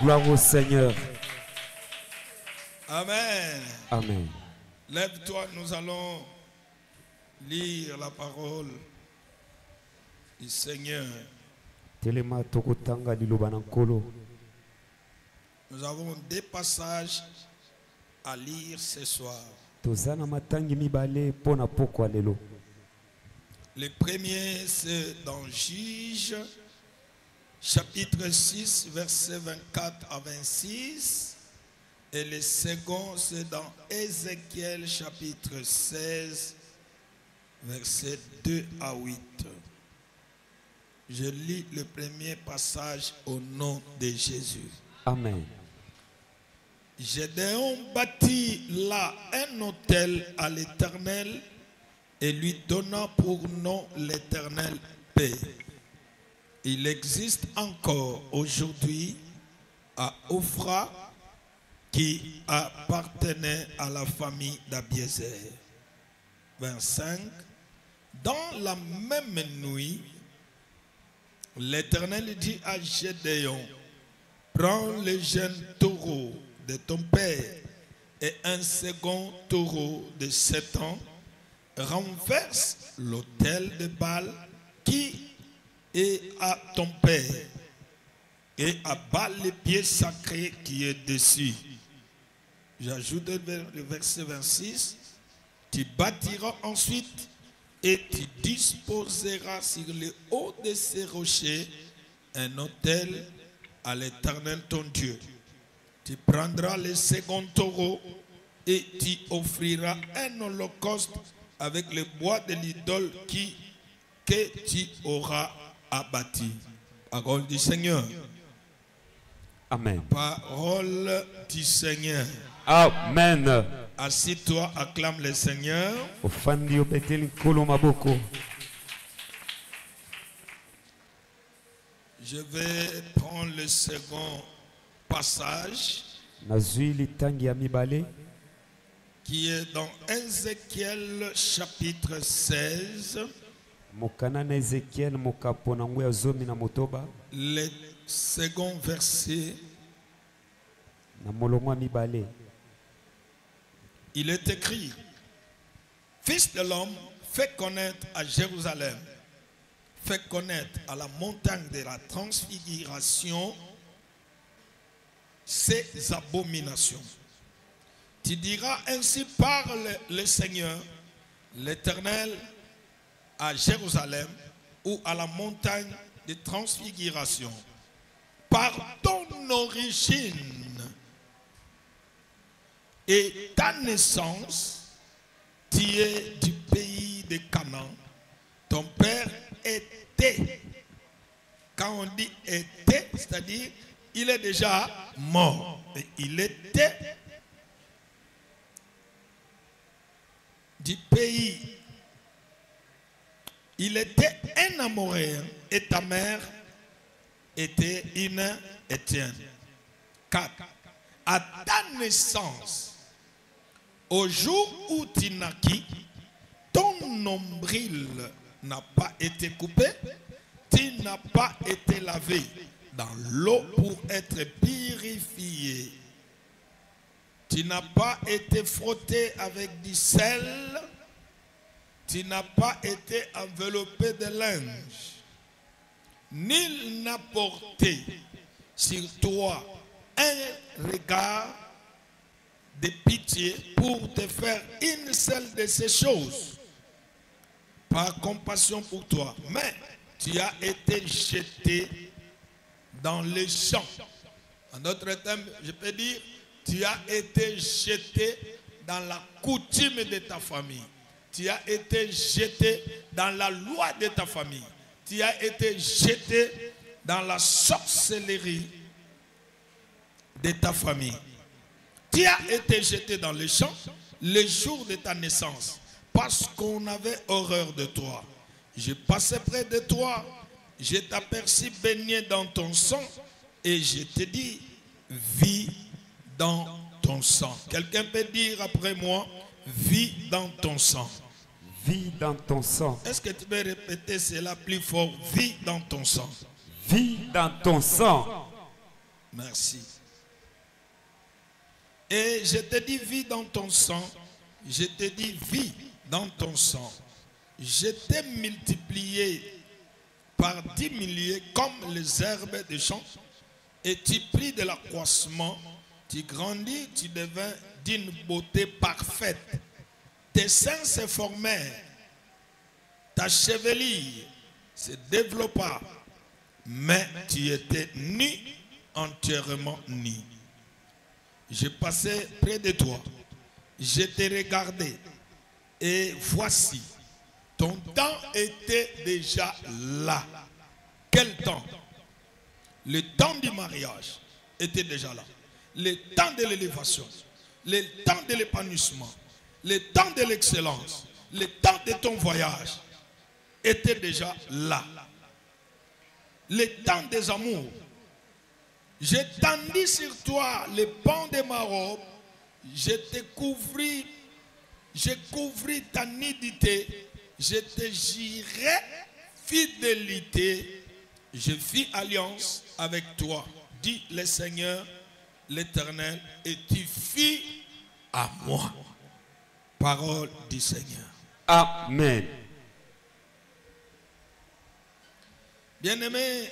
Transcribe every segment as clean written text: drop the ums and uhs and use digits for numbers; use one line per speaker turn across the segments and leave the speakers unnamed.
Gloire au Seigneur.
Amen.
Amen.
Lève-toi, nous allons lire la parole du Seigneur.
Telema tokotanga liloba na nkolo.
Nous avons des passages à lire ce soir.
Tozana matangi mibale pona pokwa lelo.
Le premier, c'est dans Juge, chapitre 6, versets 24 à 26. Et le second, c'est dans Ézéchiel, chapitre 16, versets 2 à 8. Je lis le premier passage au nom de Jésus.
Amen.
Gédéon bâtit là un autel à l'Éternel et lui donna pour nom l'Éternel paix. Il existe encore aujourd'hui à Ophra qui appartenait à la famille d'Abiézer. 25. Dans la même nuit, l'Éternel dit à Gédéon, prends le jeune taureau de ton père et un second taureau de 7 ans, renverse l'autel de Baal qui est à ton père et abat les pieds sacrés qui est dessus. J'ajoute le verset 26. Tu bâtiras ensuite et tu disposeras sur le haut de ces rochers un autel à l'Éternel ton Dieu. Tu prendras le second taureau et tu offriras un holocauste avec le bois de l'idole que tu auras abattu. Parole du Seigneur.
Amen.
Parole du Seigneur.
Amen.
Assis-toi, acclame le Seigneur.
Ofandi opeteli nkolo maboko.
Je vais prendre le second passage
Nazui litangi ya mibale.
qui est dans Ézéchiel chapitre 16,
Mokana na Ezekiel mokapo na ngwe ya zomi na motoba.
le second verset.
Na molongo ya mibale.
Il est écrit, Fils de l'homme, fais connaître à Jérusalem, fais connaître à la montagne de la transfiguration ses abominations. Tu diras ainsi parle le Seigneur, l'Éternel, à Jérusalem ou à la montagne de transfiguration. Par ton origine et ta naissance, tu es du pays de Canaan. Ton père était. Quand on dit était, c'est-à-dire il est déjà mort. Mais il était du pays. Il était un Amoréen et ta mère était une Étienne. 4. À ta naissance, au jour où tu naquis, ton nombril n'a pas été coupé, tu n'as pas été lavé dans l'eau pour être purifié. Tu n'as pas été frotté avec du sel, tu n'as pas été enveloppé de linge. Nul n'a porté sur toi un regard de pitié pour te faire une seule de ces choses, par compassion pour toi. Mais tu as été jeté dans les champs. En d'autres termes, je peux dire, tu as été jeté dans la coutume de ta famille. Tu as été jeté dans la loi de ta famille. Tu as été jeté dans la sorcellerie de ta famille. Tu as été jeté dans les champs le jour de ta naissance parce qu'on avait horreur de toi. Je passais près de toi, je t'aperçus baigné dans ton sang et je te dis, vis dans ton sang. Quelqu'un peut dire après moi, vis dans ton sang.
Vis dans ton sang.
Est-ce que tu peux répéter cela plus fort? Vis dans ton sang.
Vis dans ton sang.
Merci. Et je te dis vie dans ton sang. Je te dis vie dans ton sang. Je t'ai multiplié par 10 milliers comme les herbes des champs. Et tu pris de l'accroissement. Tu grandis, tu devins d'une beauté parfaite. Tes seins se formèrent. Ta chevelure se développa. Mais tu étais nu, entièrement nu. Je passais près de toi. Je t'ai regardé. Et voici, ton temps était déjà là. Quel temps? Le temps du mariage était déjà là. Le temps de l'élévation, le temps de l'épanouissement, le temps de l'excellence, le temps de ton voyage était déjà là. Le temps des amours. Je tendis sur toi les pans de ma robe. Je couvris ta nudité. Je te jurai fidélité. Je fis alliance avec toi, dit le Seigneur, l'Éternel, et tu fis à moi. Parole du Seigneur.
Amen.
Bien-aimé,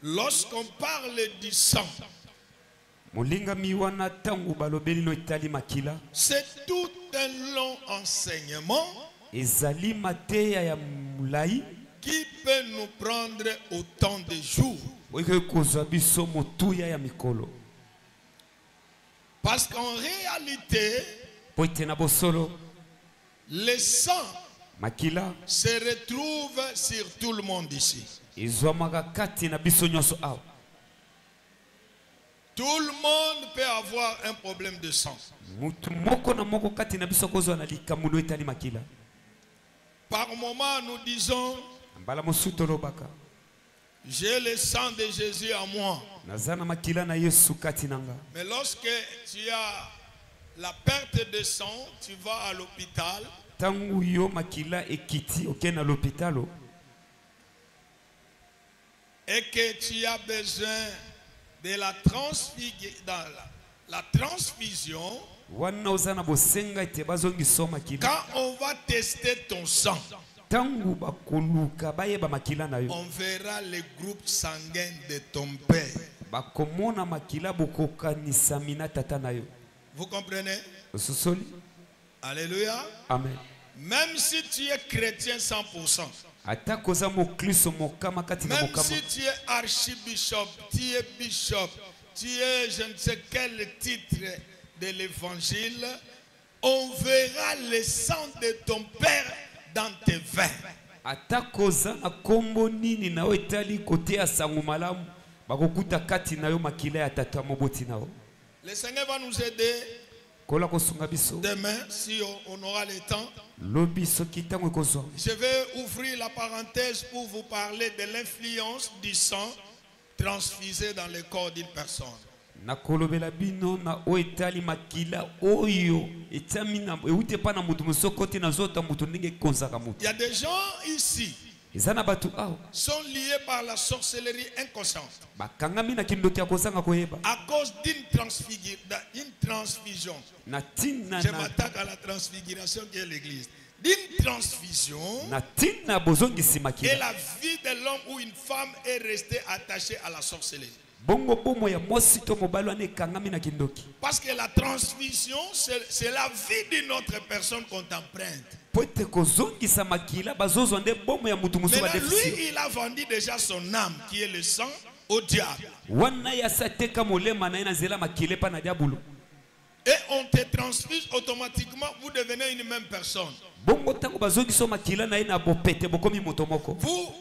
lorsqu'on parle du sang, c'est tout un long enseignement qui peut nous prendre autant de jours. Parce qu'en réalité, le sang se retrouve sur tout le monde ici. Tout le monde peut avoir un problème de sang. Par moment, nous disons, j'ai le sang de Jésus à moi. Mais lorsque tu as la perte de sang, tu vas à l'hôpital. Et que tu as besoin de la transfusion. Quand on va tester ton sang, on verra les groupes sanguins de ton père. Vous comprenez? Alléluia.
Amen.
Même si tu es chrétien 100%, même si tu es archibishop, tu es bishop, tu es je ne sais quel titre de l'évangile, on verra le sang de ton père dans tes veins. Le Seigneur va nous aider demain si on aura le temps. Je vais ouvrir la parenthèse pour vous parler de l'influence du sang transfusé dans le corps d'une personne. Il y a des gens ici qui sont liés par la sorcellerie inconsciente à cause d'une transfusion. Je m'attaque à la transfiguration qui est l'église. D'une transfusion et la vie de l'homme ou une femme est restée attachée à la sorcellerie. Parce que la transfusion, c'est la vie d'une autre personne qu'on t'emprunte. Maintenant, lui, il a vendu déjà son âme, qui est le sang, au diable. Et on te transfuse automatiquement, vous devenez une même personne. Vous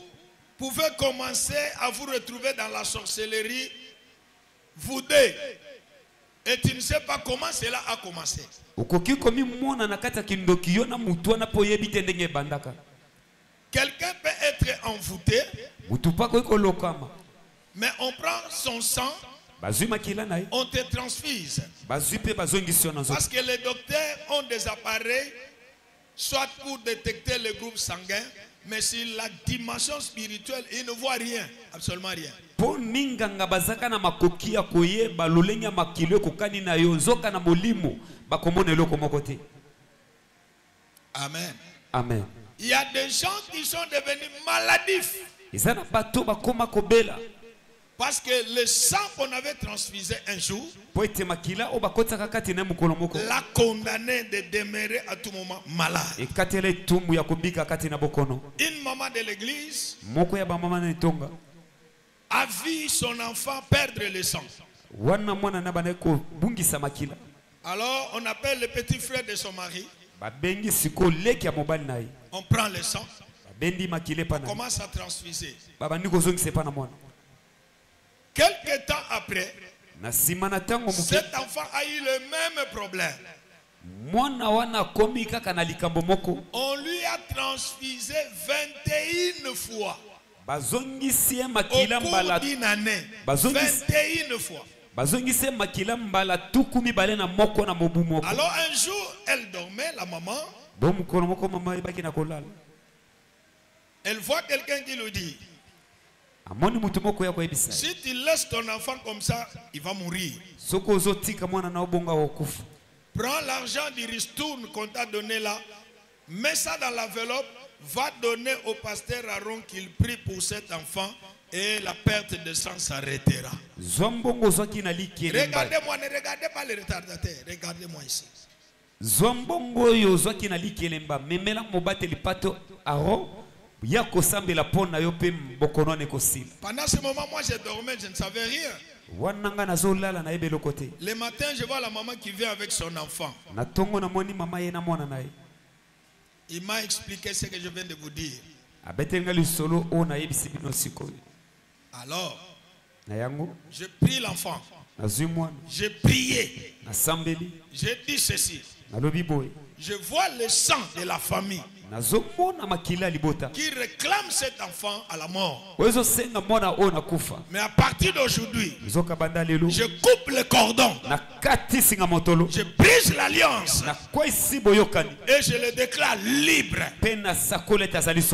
pouvez commencer à vous retrouver dans la sorcellerie, vous deux. Et tu ne sais pas comment cela a commencé. Quelqu'un peut être envoûté, mais on prend son sang, on te transfuse. Parce que les docteurs ont des appareils, soit pour détecter le groupe sanguin, mais sur la dimension spirituelle, ils ne voient rien, absolument rien.
po ninganga bazaka na makoki ya koyeba lolenge ya makilo kokani na yo nzoka na molimo bakomona eloko moko te.
Amen.
Amen.
Il y a des gens qui sont devenus maladifs.
Ezana bato bakoma kobela.
Parce que le sang qu'on avait transfusé un jour l'a condamné de demeurer à tout moment malade. Une maman de l'église a vu son enfant perdre le sang. Alors on appelle le petit frère de son mari. On prend le sang. On commence à transfuser. Quelque temps après, cet enfant a eu le même problème. On lui a transfusé 21 fois. Au cours d'une année, 21 fois. Alors un jour, elle dormait, la maman. Elle voit quelqu'un qui lui dit: si tu laisses ton enfant comme ça, il va mourir. Prends l'argent du ristourne qu'on t'a donné là, mets ça dans l'enveloppe, va donner au pasteur Aaron qu'il prie pour cet enfant et la perte de sang s'arrêtera. Regardez-moi, ne regardez pas les retardataires, regardez-moi ici. Pendant ce moment, moi je dormais, je ne savais rien. Le matin, je vois la maman qui vient avec son enfant. Il m'a expliqué ce que je viens de vous dire. Alors, j'ai pris l'enfant. J'ai prié. J'ai dit ceci: je vois le sang de la famille qui réclame cet enfant à la mort. Mais à partir d'aujourd'hui, je coupe le cordon, je brise l'alliance et je le déclare libre.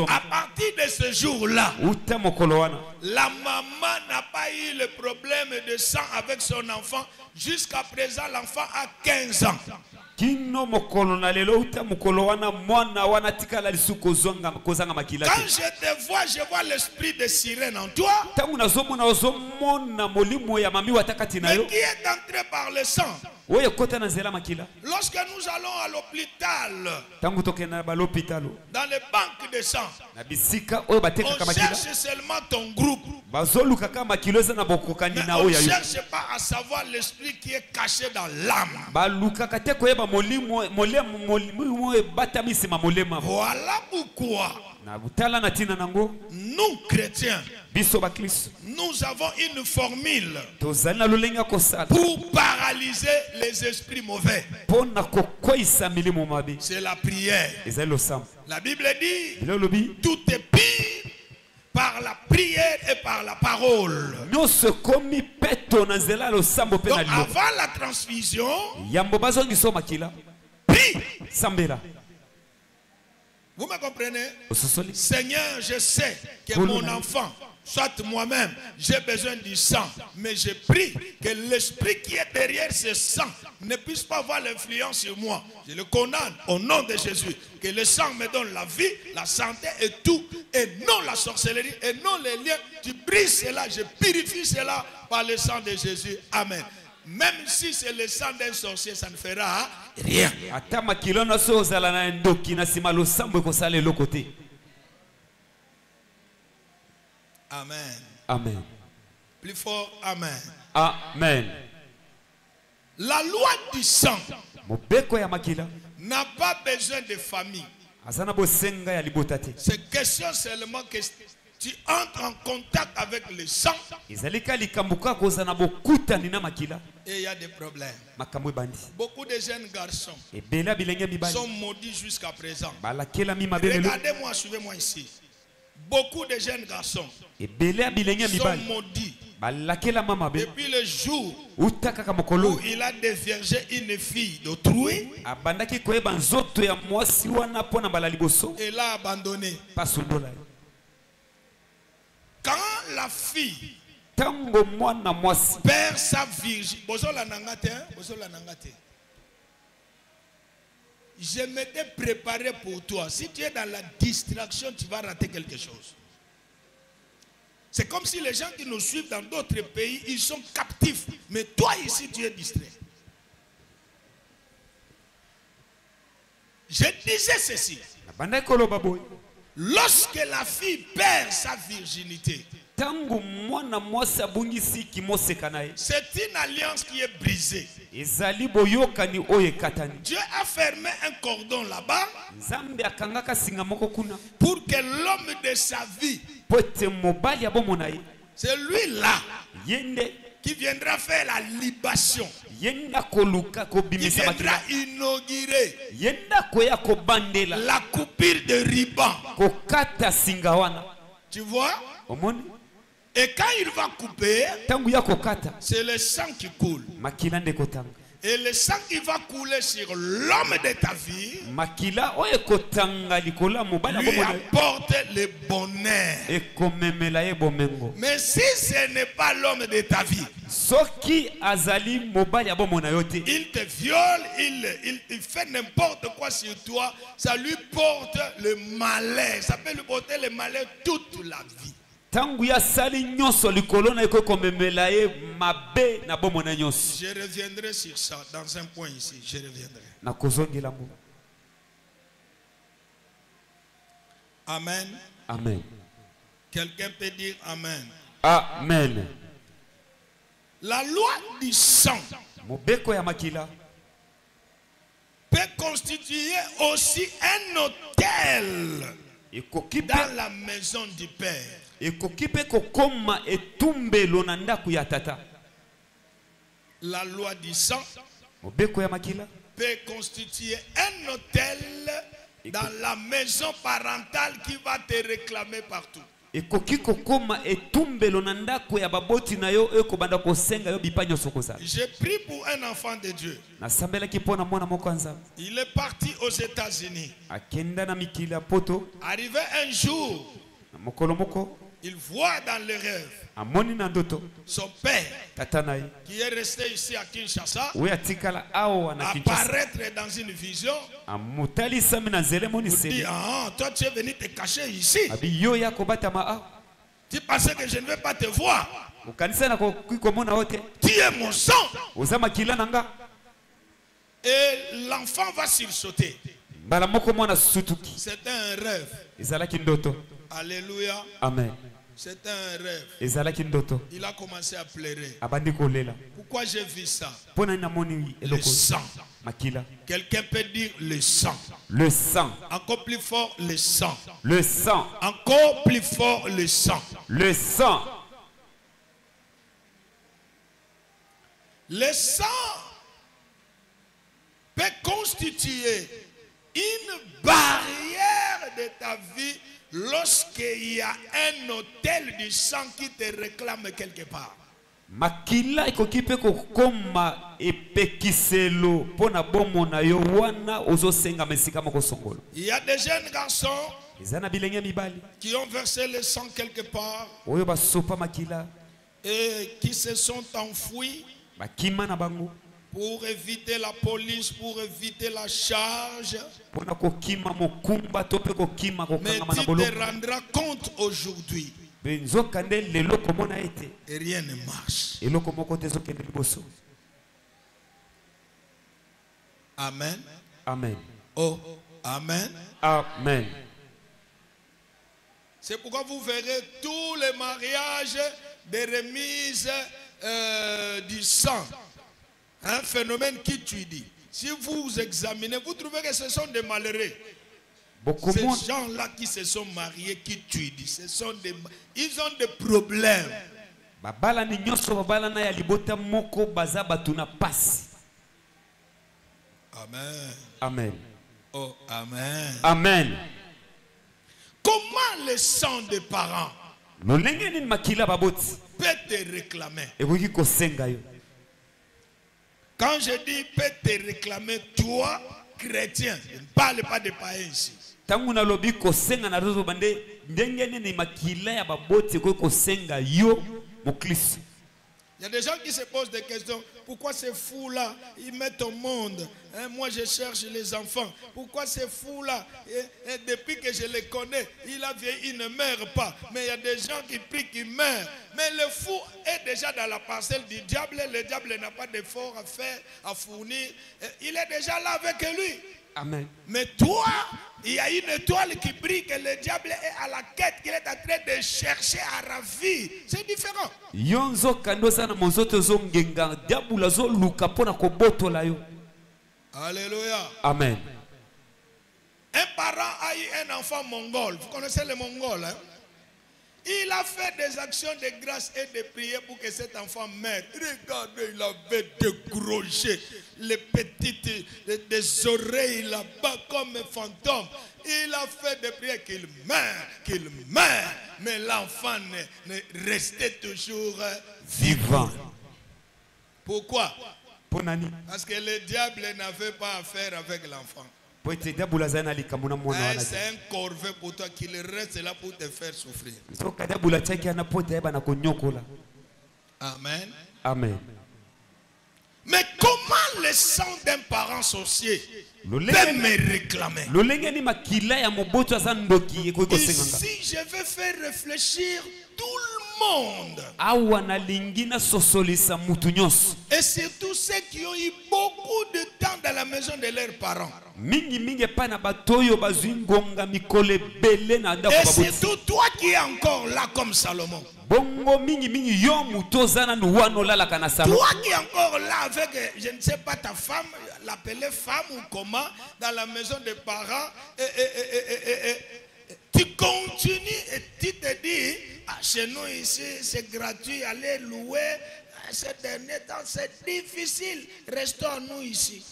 À partir de ce jour-là, la maman n'a pas eu le problème de sang avec son enfant. Jusqu'à présent, l'enfant a 15 ans. Quand je te vois, je vois l'esprit de sirène en toi, mais qui est entré par le sang. Lorsque nous allons à l'hôpital, dans les banques de sang, on cherche seulement ton groupe, mais on ne cherche pas à savoir l'esprit qui est caché dans l'âme. Voilà pourquoi nous chrétiens, nous avons une formule pour paralyser les esprits mauvais. C'est la prière. La Bible dit: tout est pire par la prière et par la parole. Donc avant la transfusion, prie. Vous me comprenez? Seigneur, je sais que mon enfant, soit moi-même, j'ai besoin du sang, mais je prie que l'esprit qui est derrière ce sang ne puisse pas avoir l'influence sur moi. Je le condamne au nom de Jésus. Que le sang me donne la vie, la santé et tout, et non la sorcellerie, et non les liens. Tu brises cela, je purifie cela par le sang de Jésus. Amen. Même si c'est le sang d'un sorcier, ça ne fera rien. Amen.
Amen.
Plus fort, amen.
Amen.
La loi du sang n'a pas besoin de famille. C'est question seulement que tu entres en contact avec le sang et il y a des problèmes. Beaucoup de jeunes garçons sont maudits jusqu'à présent. Regardez-moi, suivez-moi ici. Beaucoup de jeunes garçons sont maudits depuis le jour où il a déviergé une fille d'autrui et l'a abandonné. Quand la fille
tango mwana mwasi
perd sa virginité. Bozola nangate, bozola nangate. Je m'étais préparé pour toi. Si tu es dans la distraction, tu vas rater quelque chose. C'est comme si les gens qui nous suivent dans d'autres pays, ils sont captifs. Mais toi ici, tu es distrait. Je disais ceci. Lorsque la fille perd sa virginité, c'est une alliance qui est brisée. Dieu a fermé un cordon là-bas pour que l'homme de sa vie, c'est lui-là qui viendra faire la libation, qui viendra inaugurer la coupure de ruban. Tu vois? Et quand il va couper, c'est le sang qui coule. Et le sang qui va couler sur l'homme de ta vie lui apporte le bonheur. Mais si ce n'est pas l'homme de ta vie, il te viole, il fait n'importe quoi sur toi, ça lui porte le malheur. Ça peut lui porter le malheur toute la vie.
Je
reviendrai sur ça dans un point ici. Je reviendrai. Amen.
Amen.
Quelqu'un peut dire Amen.
Amen.
La loi du sang peut constituer aussi un autel dans la maison du Père. La loi du sang peut constituer un autel dans la maison parentale qui va te réclamer partout. J'ai pris pour un enfant de Dieu. Il est parti aux États-Unis. Arrivé un jour, il voit dans le rêve son père qui est resté ici à Kinshasa apparaître dans une vision. Il dit, ah, toi tu es venu te cacher ici. Tu pensais que je ne vais pas te voir. Tu es mon sang. Et l'enfant va sursauter. C'était un rêve. Alléluia.
Amen.
C'était un rêve. Il a commencé à pleurer. Pourquoi j'ai vu ça? Le sang. Quelqu'un peut dire le sang.
Le sang.
Encore plus fort, le sang.
Le sang.
Encore plus fort, le sang.
Le sang.
Le sang peut constituer une barrière de ta vie lorsqu'il y a un hôtel du sang qui te réclame quelque part.
Makila ekokipe kokoma epekiselo pona bomo na yo wana ozosenga mesika moko songolo.
Il y a des jeunes garçons
mibali
qui ont versé le sang quelque part
oyo basopa makila
et qui se sont enfouis
bakima na bango
pour éviter la police, pour éviter la charge.
Mais
tu te rendras compte aujourd'hui et rien ne marche. Amen.
Amen.
Oh, amen.
Amen.
C'est pourquoi vous verrez tous les mariages de remise du sang. Un phénomène qui tue dit. Si vous examinez, vous trouvez que ce sont des malheureux. Ces gens-là qui se sont mariés, qui tuent, ils ont des problèmes. Amen.
Amen.
Oh, amen.
Amen.
Comment le sang des parents peut te réclamer? Quand je dis peut te réclamer, toi, chrétien, je ne parle pas de païens ici.
mokristo.
Il y a des gens qui se posent des questions. Pourquoi ces fous-là, ils mettent au monde? Moi, je cherche les enfants. Pourquoi ces fous-là, depuis que je les connais, il a vieilli, il ne meurt pas. Mais il y a des gens qui prient, qui meurent. Mais le fou est déjà dans la parcelle du diable. Le diable n'a pas d'effort à faire, à fournir. Il est déjà là avec lui.
Amen.
Mais toi, il y a une étoile qui brille, que le diable est à la quête, qu'il est en train de chercher à ravir. C'est différent. Alléluia.
Amen.
Un parent a eu un enfant mongol. Vous connaissez les Mongols, hein? Il a fait des actions de grâce et de prière pour que cet enfant meure. Regardez, il avait des gros jets, les petites des oreilles là-bas comme un fantôme. Il a fait des prières qu'il meurt. Mais l'enfant restait toujours vivant. Pourquoi? Parce que le diable n'avait pas affaire avec l'enfant. C'est un corvée pour toi qui reste là pour te faire souffrir. Amen.
Amen.
Mais comment le sang d'un parent sorcier peut me réclamer? Ici, je vais faire réfléchir tout le monde. Et surtout ceux qui ont eu beaucoup de temps dans la maison de leurs parents. Et surtout toi qui es encore là comme Salomon. Toi qui es encore là avec, je ne sais pas, ta femme, l'appeler femme ou comment, dans la maison des parents, tu continues et tu te dis, chez nous ici c'est gratuit, allez louer, ces derniers temps c'est difficile, restons nous ici.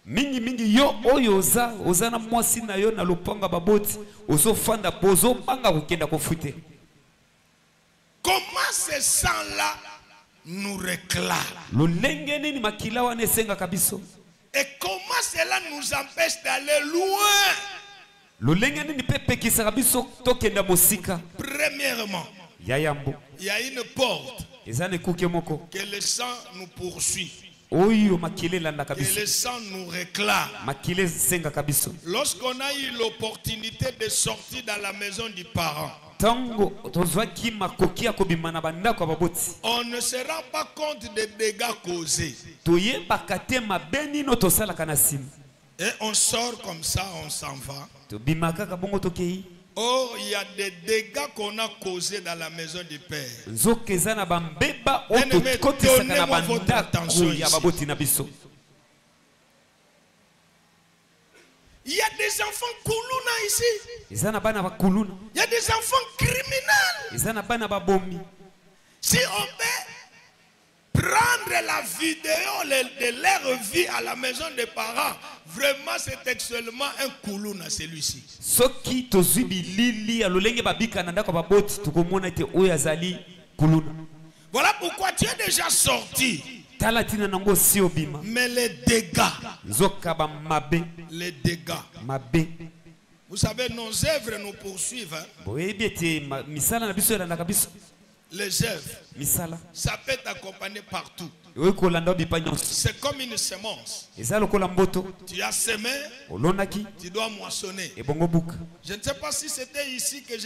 Mingi yo oyoza ozana mwasi na yo na lopanga baboti ozo fanda pozo banga kukenda kofute.
Comment ce sang-là nous réclame? Et comment cela nous empêche d'aller loin? Premièrement, il y a une porte que le sang nous poursuit. Que le sang nous réclame. Lorsqu'on a eu l'opportunité de sortir dans la maison du parent, on ne se rend pas compte des dégâts causés. Et on sort comme ça, on s'en va. Or, il y a des dégâts qu'on a causés dans la maison du Père. Donnez-moi votre attention ici. Il y a des enfants koulouna ici. Il y a des enfants criminels. Si on peut prendre la vidéo de leur vie à la maison des parents, vraiment c'est actuellement un koulouna celui-ci. Voilà pourquoi tu es déjà sorti. Mais les dégâts, vous savez, nos œuvres nous poursuivent. Hein? Les œuvres, ça peut t'accompagner partout. C'est comme une semence. Tu as semé, tu dois moissonner. Je ne sais pas si c'était ici que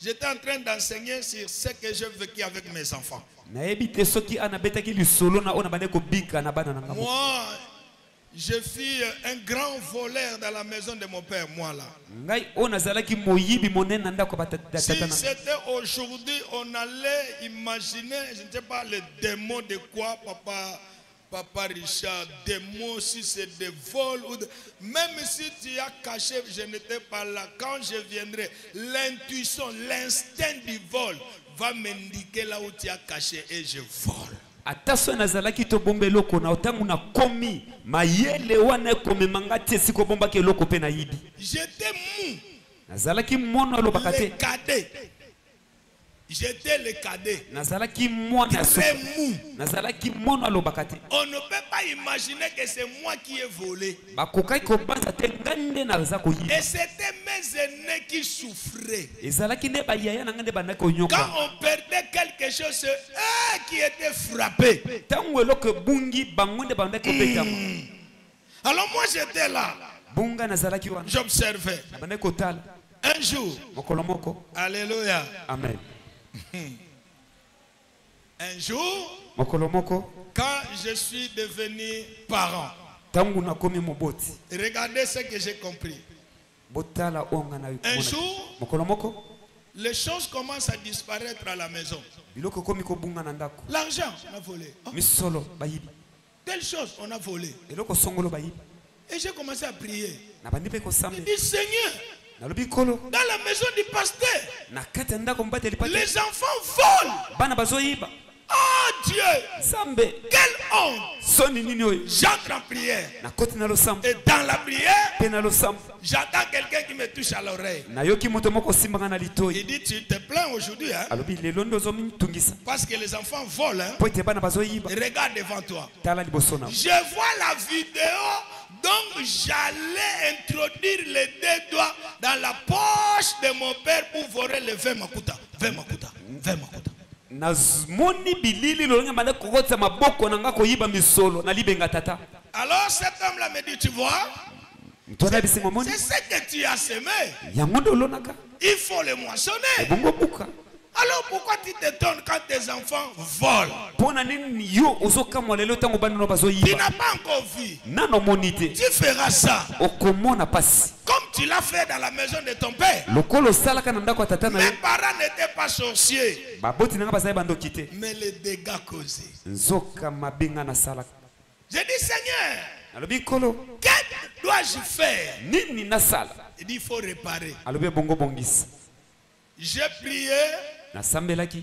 j'étais en train d'enseigner sur ce que j'ai vécu avec mes enfants. Moi, je fus un grand voleur dans la maison de mon père, moi là. Si c'était aujourd'hui, on allait imaginer, je ne sais pas, le démon de quoi, Papa Richard, démon, si c'est des vols, même si tu as caché, je n'étais pas là. Quand je viendrai, l'intuition, l'instinct du vol va m'indiquer là où tu as caché et je vole. J'étais mou. Les cadets. J'étais le cadet.
Nazalaki mwana ya
Très
soko.
mou.
Nazalaki mwana alobaka te.
On ne peut pas imaginer que c'est moi qui ai volé.
Bakokaki kobanza te ngande naza koyiba.
Et c'était mes aînés qui souffraient.
Ezalaki nde bayaya na ngande bandaki
Quand
konyoka.
on perdait quelque chose, c'est eux qui étaient frappés.
Tango eloko bungi bango nde bandaki kobetama.
Alors moi j'étais là.
Bunga nazalaki wana.
J'observais.
Na bandaki kotala.
Un jour.
Mokolo moko.
Alléluia.
Amen.
Un jour,
Mokolo moko.
quand je suis devenu parent,
Tango nakomi moboti.
regardez ce que j'ai compris.
Botala onga na
Un jour,
mokolo moko.
les choses commencent à disparaître à la maison.
Biloko komi kobunga na ndako.
L'argent, on a volé. Oh,
Misolo bayibi.
telle chose, on a volé.
Eloko songolo bayibi.
Et j'ai commencé à prier.
Na bandi pe
Je
kosambe.
dis, Seigneur,
Nalobi kolo.
dans la maison du pasteur,
Na kati ya ndako mbateli pate.
les enfants volent.
Bana bazoyiba.
Oh Dieu,
Sambe.
quelle honte.
Soni nini oyo.
J'entre en prière.
Na koti na lo sambe.
Et dans la prière,
Pe na lo sambe.
j'entends quelqu'un qui me touche à l'oreille.
Na yoki moto moko simbanga na litoi.
Il dit, tu te plains aujourd'hui, hein?
Alobi lelo ndo zomitungisa.
Parce que les enfants volent, hein?
Po ete bana bazoyiba.
Regarde devant toi.
Tala liboso na.
Je vois la vidéo, donc j'allais introduire les deux doigts dans la poche de mon père pour voler le 20 makuta. 20 makuta. 20 makuta.
Nazmoni bilili lolonga bana kokotsa maboko na nga koyiba misolo na libenga tata.
Alors cet homme-là me dit, tu vois,
Mtwana bisingo moni.
c'est ce que tu as semé.
Yango ndo lonaka.
Il faut le moissonner.
Bongo buka.
Alors pourquoi tu t'étonnes quand tes enfants volent?
Pona nini yo ozokamwa lelo tango bana no
Tu
bazoyiba.
n'as pas encore vu.
Nano monite.
Tu feras ça
Okomona pasi.
comme tu l'as fait dans la maison de ton père.
Lokolo salaka na ndako tata na
Mes
yo.
parents n'étaient pas sorciers,
Baboti nanga bazali bandoki te.
mais les dégâts causés.
Nzoka mabenga na salaka.
J'ai dit, Seigneur,
Alobi kolo.
que dois-je faire?
Nini na sala.
Il dit, il faut réparer.
Alobi bongo bongisi.
J'ai prié,
Na sambelaki.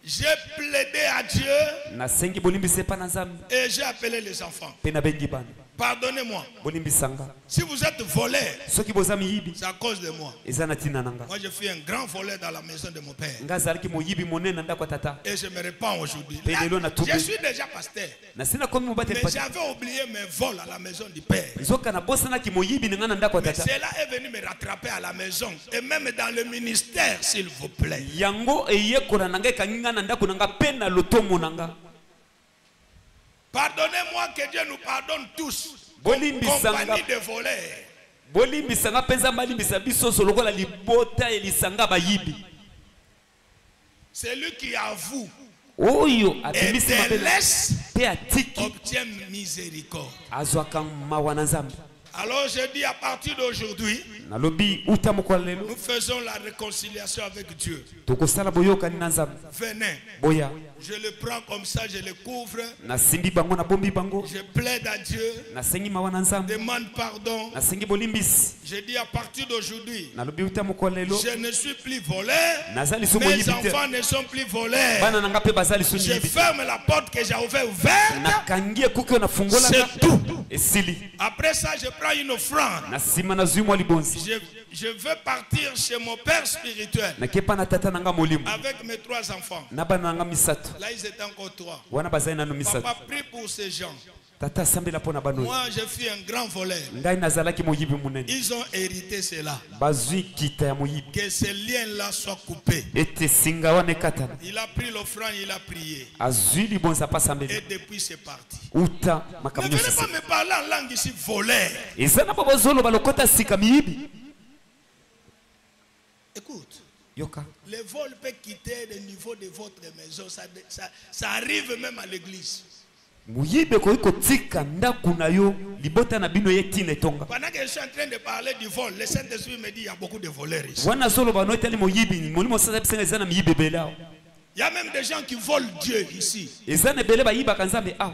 j'ai plaidé à Dieu
Na sengi bolimbise pa na zambi.
et j'ai appelé les enfants.
Pe na bengi bana.
Pardonnez-moi.
Bolimbisanga.
Si vous êtes volés,
Soki bozami yibi.
c'est à cause de moi.
Eza na tina nanga.
Moi, je suis un grand voleur dans la maison de mon père.
Nga zalaki moyibi monene na ndako tata.
Et je me répands aujourd'hui.
Mais les lois n'a tout
Je
bu.
suis déjà pasteur.
Na sina komi mobate
Mais
pati.
j'avais oublié mes vols à la maison du père.
Nzoka na bosana ki moyibi ninga na ndako
Mais
tata.
cela est venu me rattraper à la maison. Et même dans le ministère, s'il vous plaît.
Yango eyekona nanga ekanginga na ndako nanga pe na lotomo nanga.
Pardonnez-moi, que Dieu nous pardonne tous.
Bolimbisanga.
Compagnie de voleurs.
Bolimbisanga penza malimbisa biso solokola libota elisanga bayibi.
Celui qui avoue
Oyo
et
abimisi mapela
délaisse
pe atiki
obtient miséricorde.
azwaka mawa na nzambe.
Alors je dis à partir d'aujourd'hui,
Nalobi uta mokolo lelo
nous faisons la réconciliation avec Dieu.
tokosala boyokani na nzambe.
Venez,
Boya
je le prends comme ça, je le couvre,
nasimbi bango na bombi bango.
je plaide à Dieu,
Nasengi mawa na nzambe.
demande pardon.
Nasengi bolimbisi.
Je dis à partir d'aujourd'hui,
Nalobi uta mokolo lelo
je ne suis plus voleur,
nazali sumo
mes
yibi te.
enfants ne sont plus voleurs.
Bana nanga pe bazali sumo
Je
yibi.
ferme la porte que j'avais ouverte,
Nakangie kuki na fungola
c'est tout.
esili.
Après ça, je prends une offrande.
Na sima na zui mwa libonzi.
Je veux partir chez mon père spirituel
Nakepa na tata nanga molimo.
avec mes 3 enfants.
Na bana nanga misato.
Là, ils étaient encore 3.
Wana bazali nanu misato.
Papa, prie pour ces gens.
Tata sambela pona bano.
Moi, je suis un grand voleur.
Ngai nazalaki moyibi munene.
Ils ont hérité cela.
Bazui kita ya moyibi.
Que ces liens-là soient coupés.
Ete singa wane katana.
Il a pris l'offrande, il a prié.
Azui libonza pa sambela.
Et depuis, c'est parti.
Uta
Ne
makamyo
venez pas
sisi.
me parler en langue ici, voleur.
Ezana baba zolo balokota sika miyibi.
Écoute,
Yoka.
le vol peut quitter le niveau de votre maison. Ça arrive même à l'église.
Muyibe ko iko tika ndaku na yo libota na bino yeti netonga.
Pendant que je suis en train de parler du vol, le Saint-Esprit me dit il y a beaucoup de voleurs ici.
Wana zolo bano etali moyibi molimo sasa bisenga ezana miyibe belao.
Il y a même des gens qui volent Dieu ici.
Ezana bele ba yiba kanzambe aw.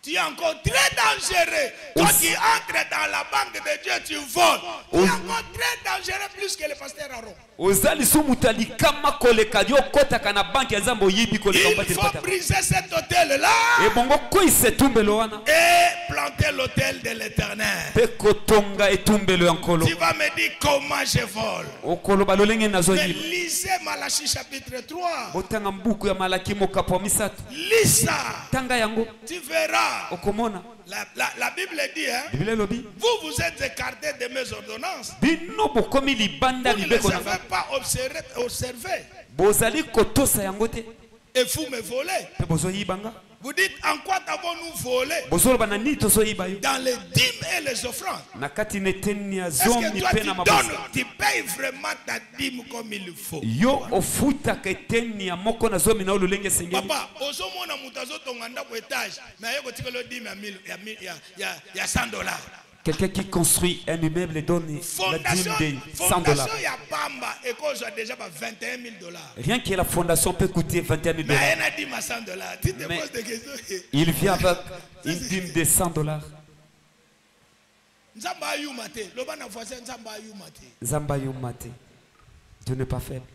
Tu es encore très dangereux. Toi qui entres dans la banque de Dieu, tu voles. Tu es encore très dangereux plus que le pasteur Aaron. Il faut briser cet hôtel-là et planter l'hôtel de l'Éternel. Tu vas me dire comment je vole. Mais lisez Malachie chapitre 3. Lis ça. Tu verras. La Bible dit, hein, vous êtes écartés de mes ordonnances. Vous ne les avez pas observés. Et vous me volez. Vous dites, en quoi avons-nous volé? Dans les dîmes et les offrandes. Est-ce que toi tu payes vraiment ta dîme comme il faut? Papa, il y a $100.
Quelqu'un qui construit un immeuble et donne la dîme de $100. Rien que la fondation peut coûter $21 000. Mais il vient avec une dîme de $100. Zamba Yumate. Dieu n'est pas faible.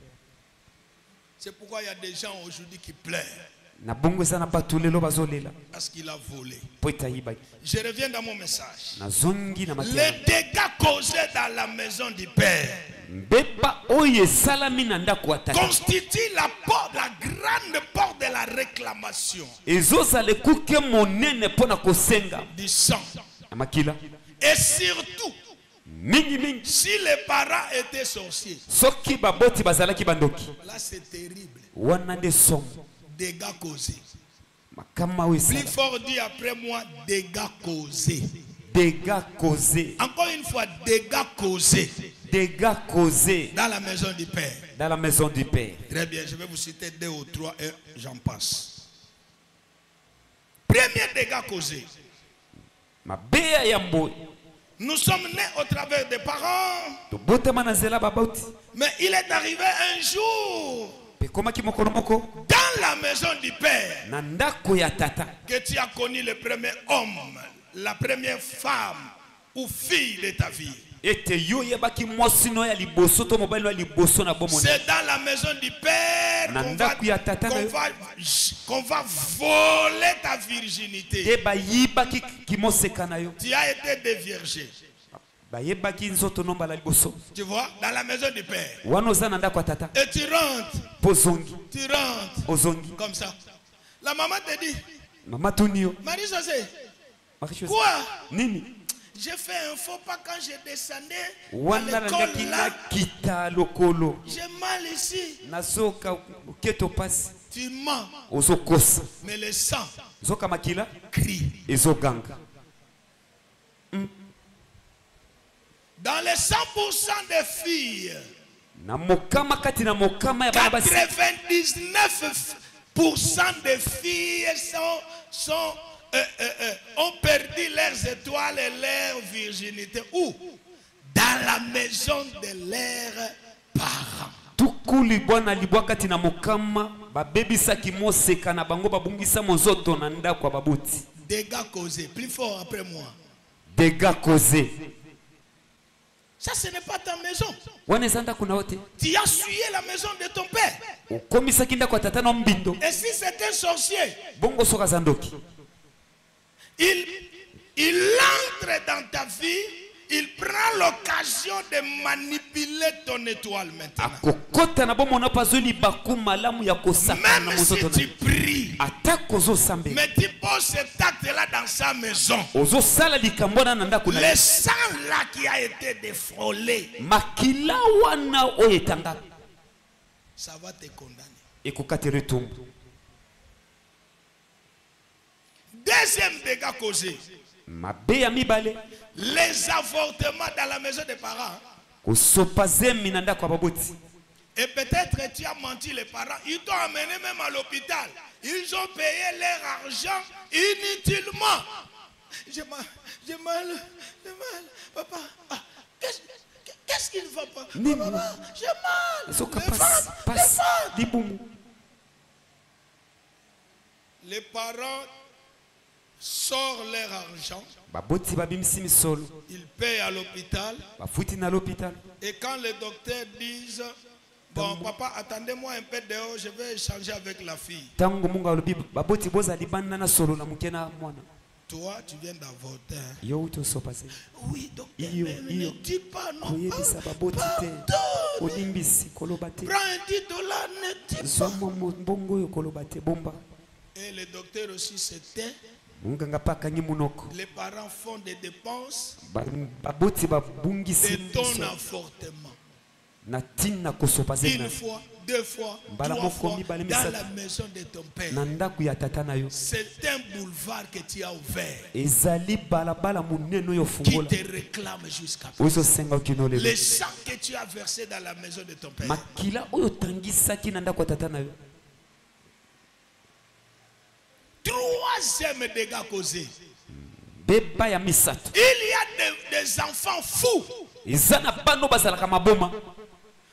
C'est pourquoi il y a des gens aujourd'hui qui pleurent. Parce qu'il a volé. Je reviens dans mon message. Les dégâts causés dans la maison du Père constituent la grande porte de la réclamation du sang. Et surtout, si les parents étaient sorciers, là c'est terrible. Dégâts causés. Plus fort dit après moi, dégâts causés.
Dégâts causés.
Encore une fois, dégâts causés.
Dégâts causés.
Dans la maison du Père.
Dans la maison du Père.
Très bien, je vais vous citer 2 ou 3 et j'en passe. Premier dégât causé. Nous sommes nés au travers des parents. Mais il est arrivé un jour dans la maison du Père que tu as connu le premier homme, la première femme ou fille de ta vie. C'est dans la maison du Père qu'on va voler ta virginité. Tu as été déviergé. Tu vois, dans la maison du Père. Et tu rentres comme ça. La maman te dit, Marie-José, quoi? J'ai fait un faux pas quand je descendais à l'école là. J'ai mal ici. Tu mens. Mais le sang crie. Dans les 100% des filles, 99% des filles ont perdu leurs étoiles et leur virginité. Où? Dans la maison de leurs parents. Dégâts causés. Plus fort après moi.
Dégâts causés.
Ça, ce n'est pas ta maison. Tu as souillé la maison de ton père. Et si c'est un sorcier, il entre dans ta vie, il prend l'occasion de manipuler ton étoile maintenant. Même si tu pries, mais tu poses cet acte-là dans sa maison. Le sang là qui a été défrôlé, ça va te condamner. Deuxième dégât causé. Les avortements dans la maison des parents. Et peut-être tu as menti les parents. Ils t'ont amené même à l'hôpital. Ils ont payé leur argent inutilement. J'ai mal. Papa, qu'est-ce qu'il ne va pas? Papa, j'ai mal. Les parents sort leur argent,
baboti babimisi misolo
ils payent à l'hôpital.
bafuti na l'hôpital.
Et quand les docteurs disent, bon papa, attendez-moi un peu dehors, je vais échanger avec la fille.
Tango munga olobi baboti boza libanda na solo na mukena mwana.
Toi, tu viens d'avorter.
Yo uto so passé.
Oui, docteur,
Iyo,
mais
iyo.
ne dis pas non.
Koyebisa baboti te.
Pardon.
Odimbisi koloba te.
Prends un $10, ne dis pas.
Zomo mbongo yo koloba te bomba.
Et le docteur aussi se tait.
Munganga paka nyi munoko.
Les parents font des dépenses,
Baboti babungisi
détonnent avortement.
na tina kosopa
Une
zenga.
fois, deux fois,
Mbala
trois
moko
fois,
mibale
dans
misatu.
la maison de ton père.
Na ndaku ya tata na yo.
C'est un boulevard que tu as ouvert
Ezali balabala munene yo
qui
fungola.
te réclame jusqu'à présent.
Ozo senga kinole.
Les sang que tu as versé dans la maison de ton père.
Makila oyo tangisaki na ndaku ya tata na yo.
Troisième dégât causé.
Beba ya misato.
Il y a des enfants fous.
Ezana bano bazalaka maboma.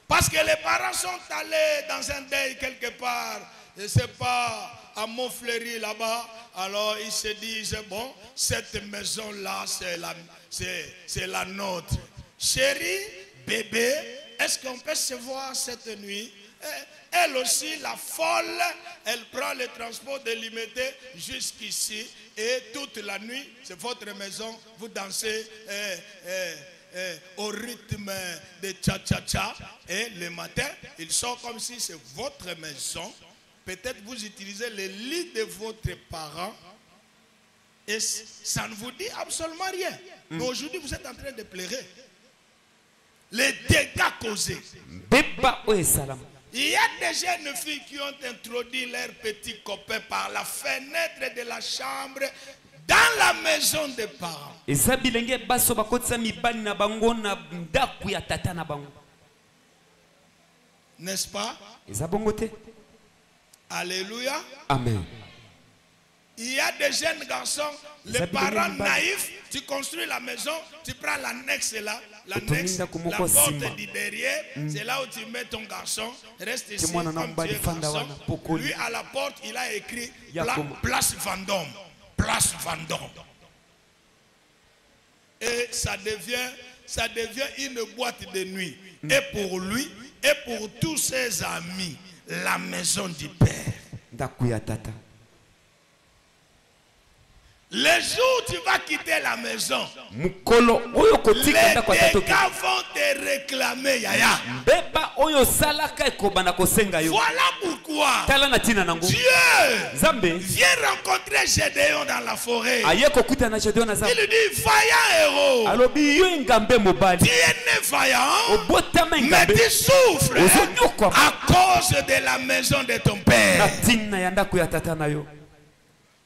Parce que les parents sont allés dans un deuil quelque part, je ne sais pas, à Montfleury là-bas. Alors ils se disent, bon, cette maison-là, c'est la nôtre. Chérie, bébé, est-ce qu'on peut se voir cette nuit? Elle aussi, la folle, elle prend le transport délimité jusqu'ici. Et toute la nuit, c'est votre maison, vous dansez au rythme de cha-cha-cha. Et le matin, il sort comme si c'est votre maison. Peut-être vous utilisez le lit de votre parent. Et ça ne vous dit absolument rien. Mais aujourd'hui, vous êtes en train de pleurer. Les dégâts causés.
Beba oyo salam.
Il y a des jeunes filles qui ont introduit leurs petits copains par la fenêtre de la chambre dans la maison des parents.
Eza bilenge baso bakotisa mibali na bango na ndaku ya tata na bango.
N'est-ce pas?
Eza bongo te.
Alléluia.
Amen.
Il y a des jeunes garçons, les parents naïfs, tu construis la maison, tu prends l'annexe là, l'annexe, la porte du derrière, c'est là où tu mets ton garçon, reste ici comme tu es garçon. Lui à la porte, il a écrit Place Vendôme, Place Vendôme. Et ça devient une boîte de nuit. Et pour lui, et pour tous ses amis, la maison du Père.
Ndaku ya tata.
Le jour où tu vas quitter la maison,
Mukolo oyo kotika
les
ndaku ya tata.
dégâts vont te réclamer, Yaya.
Beba oyo salaka ekobana kosenga yo.
Voilà pourquoi
Tala na tina nango.
Dieu
Zambe
vient rencontrer Gédéon dans la forêt.
aye kokuta na Gédéon na zambe.
Il lui dit, vaillant héros,
Alobi yo ngambe mobali.
tu es né vaillant,
Obotama
mais
ngambe.
tu souffres
Ozonyokwa.
à cause de la maison de ton
Na
père.
tina ya ndaku ya tata na yo.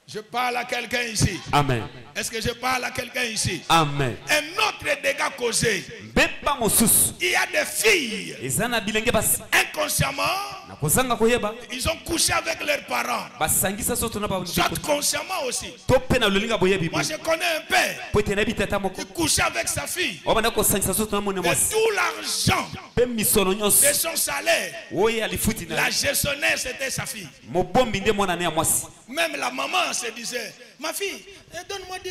Je parle à quelqu'un ici.
Amen.
Est-ce que je parle à quelqu'un ici?
Amen.
Un autre dégât causé.
Beba mosusu.
Il y a des filles,
Ezana bilenge basi.
inconsciemment,
Na kozanga koyeba.
ils ont couché avec leurs parents.
Basangisa soto na ba.
Soit consciemment aussi.
Tope na lolinga boyebi.
Moi je connais un père
Pote na bitata moko.
qui couchait avec sa fille.
Obana kosangisa soto na mone
Et
mwasi.
tout l'argent
Pe misono
de
nyonso.
son salaire,
Oye alifuti na.
la gestionnaire c'était sa fille.
Mobombi nde mwana ne ya mwasi.
Même la maman se disait, ma fille, donne-moi $10,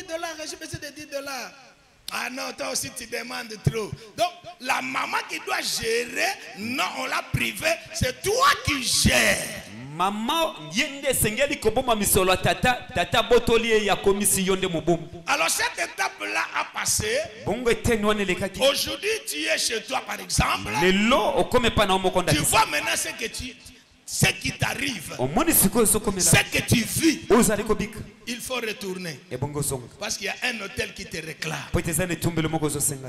j'ai besoin de $10. Ah non, toi aussi tu demandes trop. Donc la maman qui doit gérer, non, on l'a privé, c'est toi qui gères.
Mama yende sengeli koboma misolo ya tata botoli ya komisi yonde mobombi.
Alors cette étape-là a passé.
Bongo eteni wana lekaki.
Aujourd'hui tu es chez toi par exemple.
Lelo okome pa na omokonda.
Tu vois maintenant ce qui t'arrive.
Omoni siko sokomela.
Ce que tu vis.
Ozali kobika.
Il faut retourner.
E bongo songa.
Parce qu'il y a un hôtel qui te réclame.
Pote zane tumbelo moko zo senga.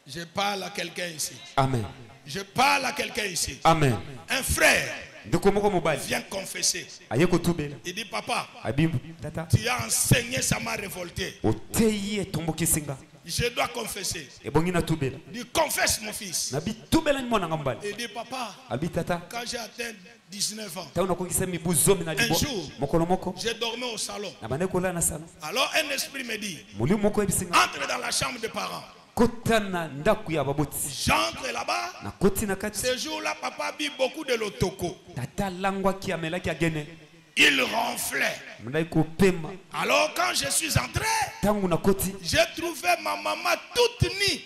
Je parle à quelqu'un ici.
Amen.
Je parle à quelqu'un ici.
Amen.
Un frère
Ndoko moko mobali.
vient confesser.
Aye kotubela.
Il dit, papa,
Abi tata.
tu as enseigné, ça m'a révolté.
Oteyi etomboki singa.
Je dois confesser.
E bongi na tubela.
Il dit, confesse mon fils.
Na bitubela ni mwana ngambali.
Il dit, papa,
Abi tata.
quand j'ai atteint 19 ans,
Tauna kokisa mibu zomi na libo.
Un jour.
Mokolo moko.
j'ai dormi au salon.
Na bande kola na sala.
Alors un esprit me dit,
Muli moko ebisinga.
entre dans la chambre des parents.
Kotana ndaku ya baboti.
J'entre là-bas.
Na koti na kati.
Ce jour-là, papa a bu beaucoup de lotoko.
Tata langwa ki amelaki agene.
il ronflait. Alors quand je suis entré, j'ai trouvé ma maman toute nue.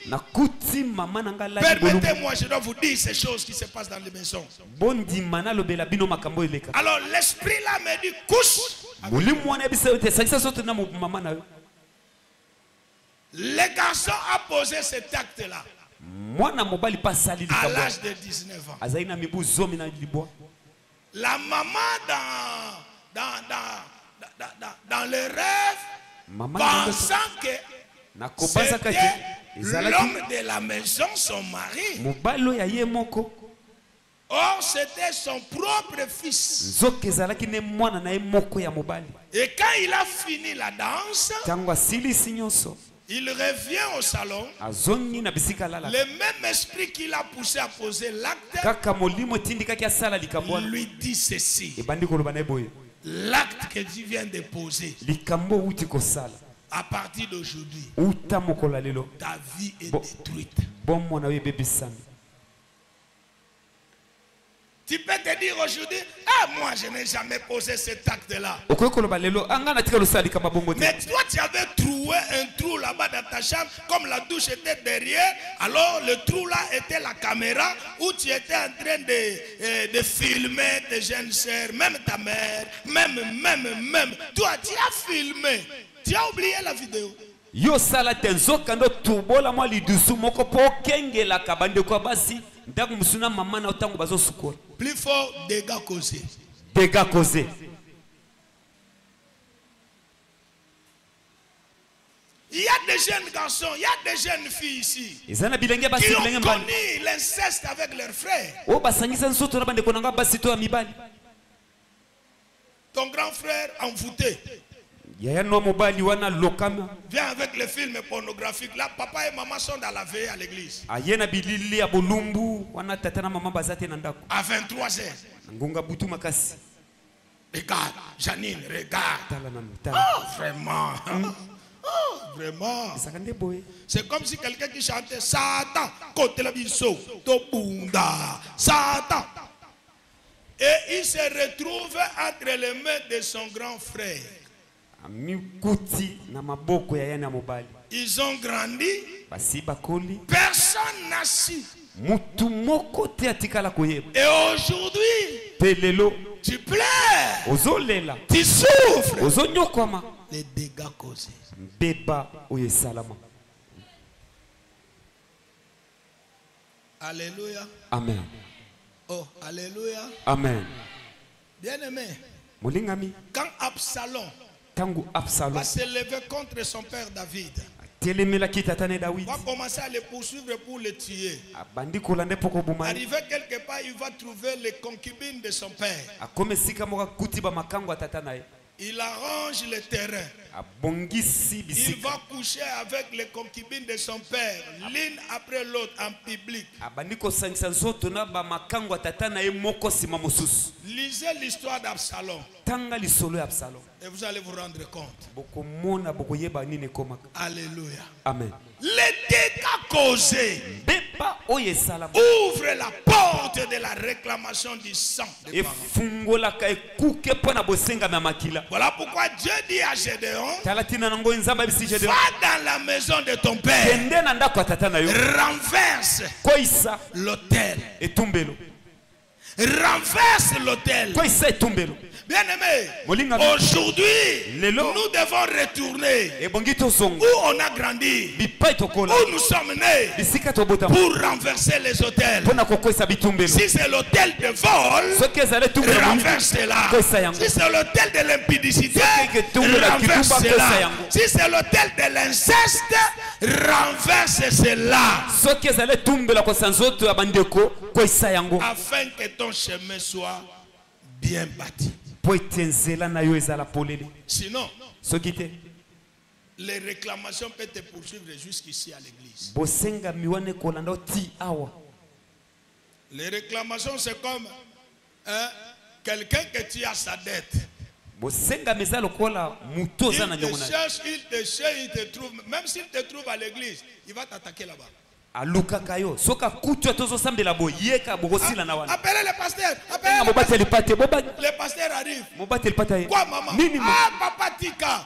Permettez-moi, je dois vous dire ces choses qui se passent dans les maisons. Alors l'esprit là me dit couche. Le garçon a posé cet acte là à l'âge de 19 ans. La maman dans le rêve, pensant que c'était l'homme de la maison, son mari. Or, c'était son propre fils. Et quand il a fini la danse, il revient au salon. Le même esprit qui l'a poussé à poser l'acte lui dit ceci: l'acte que tu viens de poser, à partir d'aujourd'hui, ta vie est détruite. Tu peux te dire aujourd'hui, ah, moi je n'ai jamais posé cet acte-là. Mais toi tu avais trouvé un trou là-bas dans ta chambre, comme la douche était derrière, alors le trou là était la caméra où tu étais en train de filmer tes jeunes sœurs, même ta mère, même. Toi tu as filmé, tu as oublié la vidéo. Yo sala tenzo kando tubola mwa lidusu moko po kengela kabande kwa basi ndaku musuna mama na otango bazo sukola. Plus fort, dégâts causés. Dégâts causés. Il y a des jeunes garçons, il y a des jeunes filles ici qui ont connu l'inceste avec leurs frères. Ton grand frère envoûté vient avec les films pornographiques. Là, papa et maman sont dans la veille à l'église. À 23 heures. Regarde, Janine, regarde. Oh, vraiment. Oh, vraiment. C'est comme si quelqu'un qui chantait Satan, côté la biso, Tobunda, Satan. Et il se retrouve entre les mains de son grand frère. Ils ont grandi. Personne n'a su. Et aujourd'hui, tu pleures, tu souffres. Les dégâts causés. Alléluia.
Amen.
Oh, alléluia.
Amen.
Bien-aimé, quand Absalom va se lever contre son père David, va commencer à le poursuivre pour le tuer. Arrivé quelque part, il va trouver les concubines de son père. Il arrange le terrain. Il va coucher avec les concubines de son père, l'une après l'autre en public. Lisez l'histoire d'Absalom. Et vous allez vous rendre compte. Alléluia.
Amen.
Les dégâts causés ouvrent la porte de la réclamation du sang. Voilà pourquoi Dieu dit à Gédéon: va dans la maison de ton père, renverse l'autel. Renverse l'autel. Bien-aimé, aujourd'hui, nous devons retourner où on a grandi, où nous sommes nés, pour renverser les autels. Si c'est l'autel de vol, renverse-la. Si c'est l'autel de l'impudicité, renverse-la. Si c'est l'autel de l'inceste, renverse cela. Afin que ton chemin soit bien bâti. Sinon, les réclamations peuvent te poursuivre jusqu'ici à l'église. Les réclamations, c'est comme quelqu'un que tu as sa dette. Il te cherche, il te trouve. Même s'il te trouve à l'église, il va t'attaquer là-bas.
alukaka yo soka kutu tozo sambela boyeka bokosila na wana
Appelez le pasteur.
mobati alipate boba
Le pasteur arrive.
mobati alipata
Quoi, maman?
nini
Ah, papa Tika.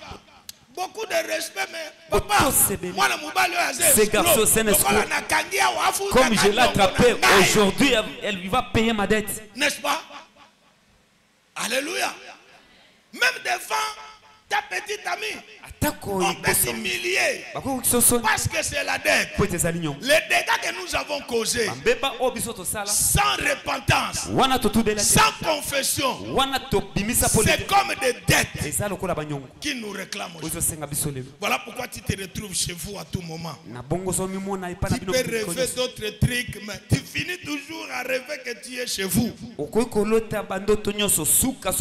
Beaucoup de respect, mais papa, moi,
ce garçon, c'est un escroc. Comme je l'ai attrapé aujourd'hui, il va payer ma dette.
N'est-ce pas? Alléluia. Même devant ta petite amie, on peut s'humilier parce que c'est la dette. Les dégâts que nous avons causés sans repentance, sans confession, c'est comme des dettes qui nous réclament. Voilà pourquoi tu te retrouves chez vous à tout moment. Tu peux rêver d'autres trucs, mais tu finis toujours à rêver que tu es chez vous. Parce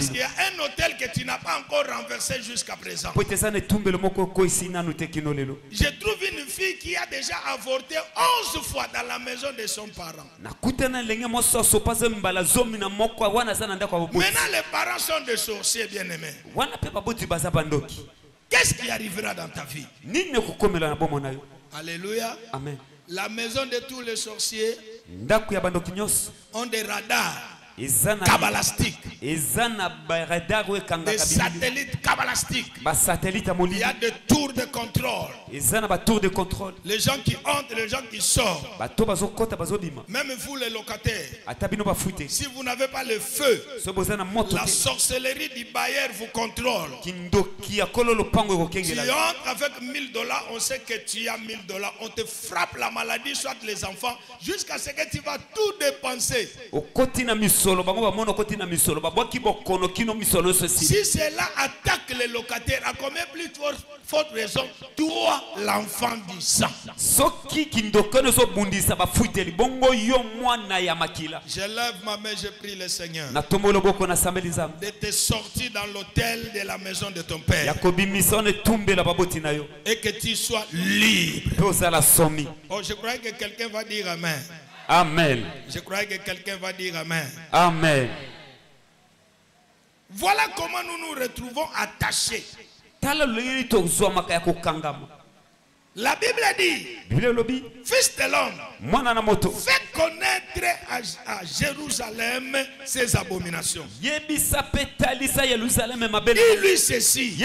qu'il y a un hôtel que tu n'as pas encore renversé jusqu'à présent. Je trouve une fille qui a déjà avorté 11 fois dans la maison de son parent. Maintenant, les parents sont des sorciers bien-aimés. Qu'est-ce qui arrivera dans ta vie? Alléluia.
Amen.
La maison de tous les sorciers ont des radars cabalistiques, des satellites cabalistiques. Il y a des tours de contrôle. Les gens qui entrent, les gens qui sortent. Même vous les locataires, si vous n'avez pas le feu, la sorcellerie du bailleur vous contrôle. Tu entres avec $1000, on sait que tu as $1000, on te frappe la maladie, soit les enfants, jusqu'à ce que tu vas tout dépenser. Si cela attaque les locataires, à combien plus forte raison, toi, l'enfant du sang. Je lève ma main, je prie le Seigneur de te sortir dans l'hôtel de la maison de ton père et que tu sois libre. Oh, je croyais que quelqu'un va dire amen.
Amen.
Je croyais que quelqu'un va dire amen.
Amen.
Voilà comment nous nous retrouvons attachés. La Bible dit, fils de l'homme, fais connaître à Jérusalem ses abominations. Dis-lui ceci,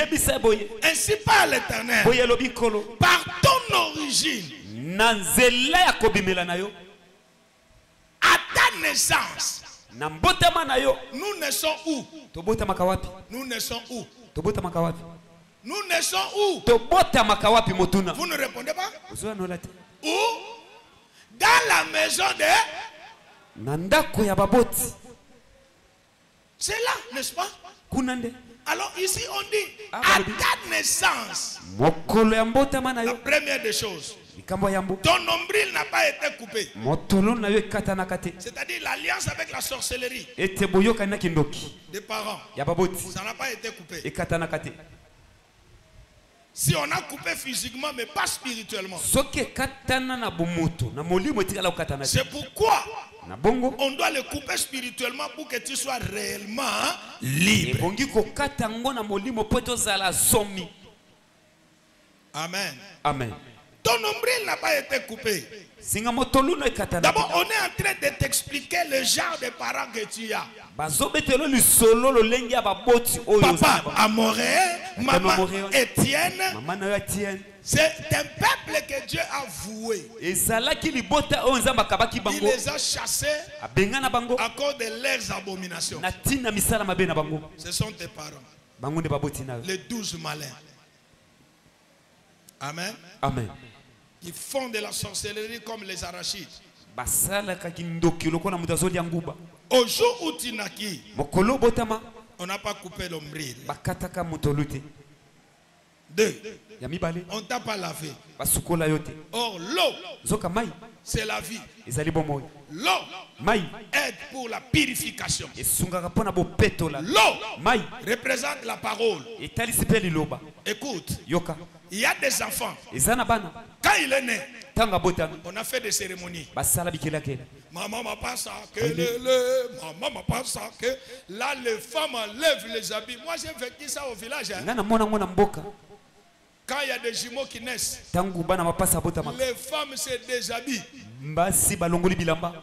ainsi parle l'Éternel, par ton origine, à ta naissance, nous naissons où? Nous naissons où? Nous naissons où? Vous ne répondez pas? Où? Dans la maison de... C'est là, n'est-ce pas? Alors ici on dit, à ta naissance, la première des choses, ton nombril n'a pas été coupé. C'est-à-dire l'alliance avec la sorcellerie des parents, ça n'a pas été coupé. Si on a coupé physiquement mais pas spirituellement, c'est pourquoi on doit le couper spirituellement pour que tu sois réellement libre. Amen.
Amen.
Ton nombril n'a pas été coupé. D'abord, on est en train de t'expliquer le genre de parents que tu as. Papa Amoré, maman Étienne. C'est un peuple que Dieu a voué. Il les a chassés à cause de leurs abominations. Ce sont tes parents. Les 12 malins. Amen.
Amen.
Ils font de la sorcellerie comme les arachides. Au jour où tu naquis, on n'a pas coupé l'ombril. 2. On t'a pas lavé. Or l'eau, c'est la vie. L'eau aide pour la purification. L'eau représente la parole. Écoute, il y a des enfants. Quand il est né, on a fait des cérémonies. Maman m'a pas ça, maman m'a pas ça, que là les femmes enlèvent les habits. Moi j'ai vécu ça au village. Quand il y a des jumeaux qui naissent,
tangu bana mapasa botama
les femmes se déshabillent.
basi balongoli bilamba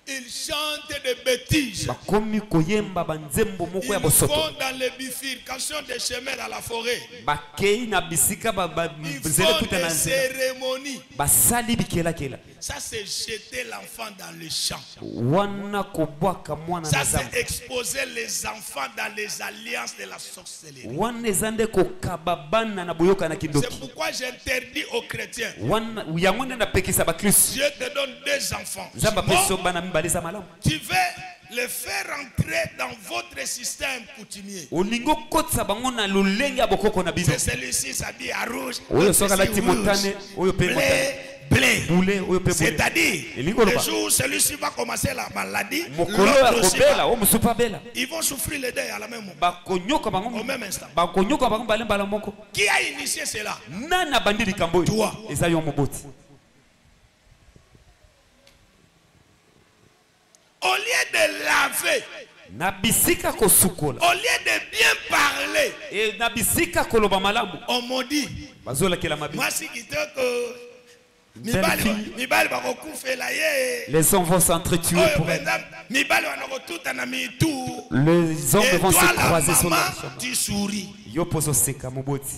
Ils chantent des bêtises.
bakomi koyemba banzembo moko ya
Ils
bosoto
vont dans les bifurcations des chemins dans la forêt.
bakei na bisika
Ils
zele
font
kuta na
des
nzela
cérémonies.
basali bikelakela
Ça, c'est jeter l'enfant dans le champ.
wana kobwaka mwana
Ça,
na zamba
c'est exposer les enfants dans les alliances de la sorcellerie.
wana eza nde kokaba bana na boyoka na
C'est
kindoki
pourquoi j'interdis aux chrétiens.
wana yango nde napekisa bakristo
Dieu te donne deux enfants.
nzambe
Bon,
apesi yo bana mibale eza malamu
tu veux les faire entrer dans votre système coutumier.
olingi okotisa bango na lolenge ya bokoko na bino
C'est celui-ci s'habille à rouge.
oyo
l'autre
soki alati
s'habille rouge.
motane oyo mpe motane
Blé, blé.
bule oyo mpe bule
C'est-à-dire,
Elingo
le
loba.
jour où celui-ci va commencer la maladie,
mokolo ya
l'autre aussi
kobela
va-
oyo mosusu abela
ils vont souffrir les deux à la même moment.
bakonyoka bango
Au même instant.
bakonyoka bango mbala mbala moko
Qui a initié cela?
nani abandi likambo oyo
Toi.
eza yo moboti
Au lieu de laver,
na bisika kosukola
au lieu de bien parler,
e na bisika koloba malamu
on maudit.
bazolakela mabe
Moi, si kitoko,
Belle fille.
mibali bakokufela ye.
les hommes vont s'entretuer
Oyo
pour elle.
penza mibali wanakotuta na mitu.
Les hommes
Et
vont se
toi, la
croiser sur
maman,
leur chemin.
tu souris.
Yo pozo seka moboti.